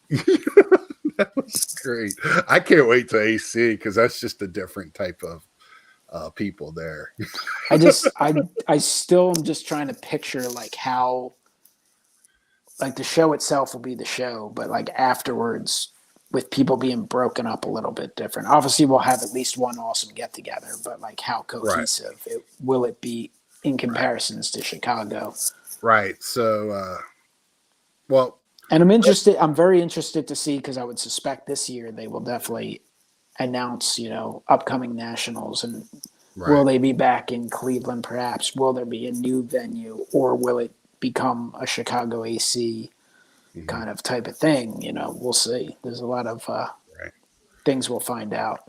That was great. I can't wait to AC because that's just a different type of people there. I still am just trying to picture how the show itself will be the show, but afterwards with people being broken up a little bit different. Obviously we'll have at least one awesome get together, but how cohesive will it be in comparisons to Chicago? Right. So, and I'm very interested to see, because I would suspect this year they will definitely announce, upcoming nationals, and will they be back in Cleveland perhaps? Will there be a new venue, or will it become a Chicago AC kind of type of thing? We'll see. There's a lot of things we'll find out.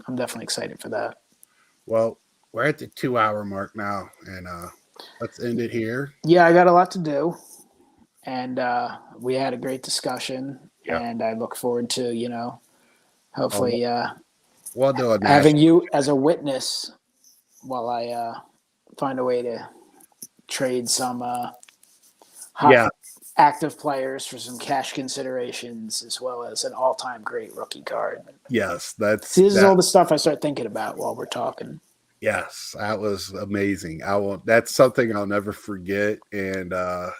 I'm definitely excited for that. Well, we're at the 2-hour mark now, and let's end it here. Yeah, I got a lot to do, and we had a great discussion, and I look forward to, hopefully we'll do having you as a witness while I find a way to trade some active players for some cash considerations, as well as an all-time great rookie card. Yes, this is all the stuff I start thinking about while we're talking. Yes, that was amazing. That's something I'll never forget, and that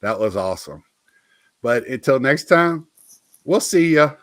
was awesome. But until next time, we'll see ya.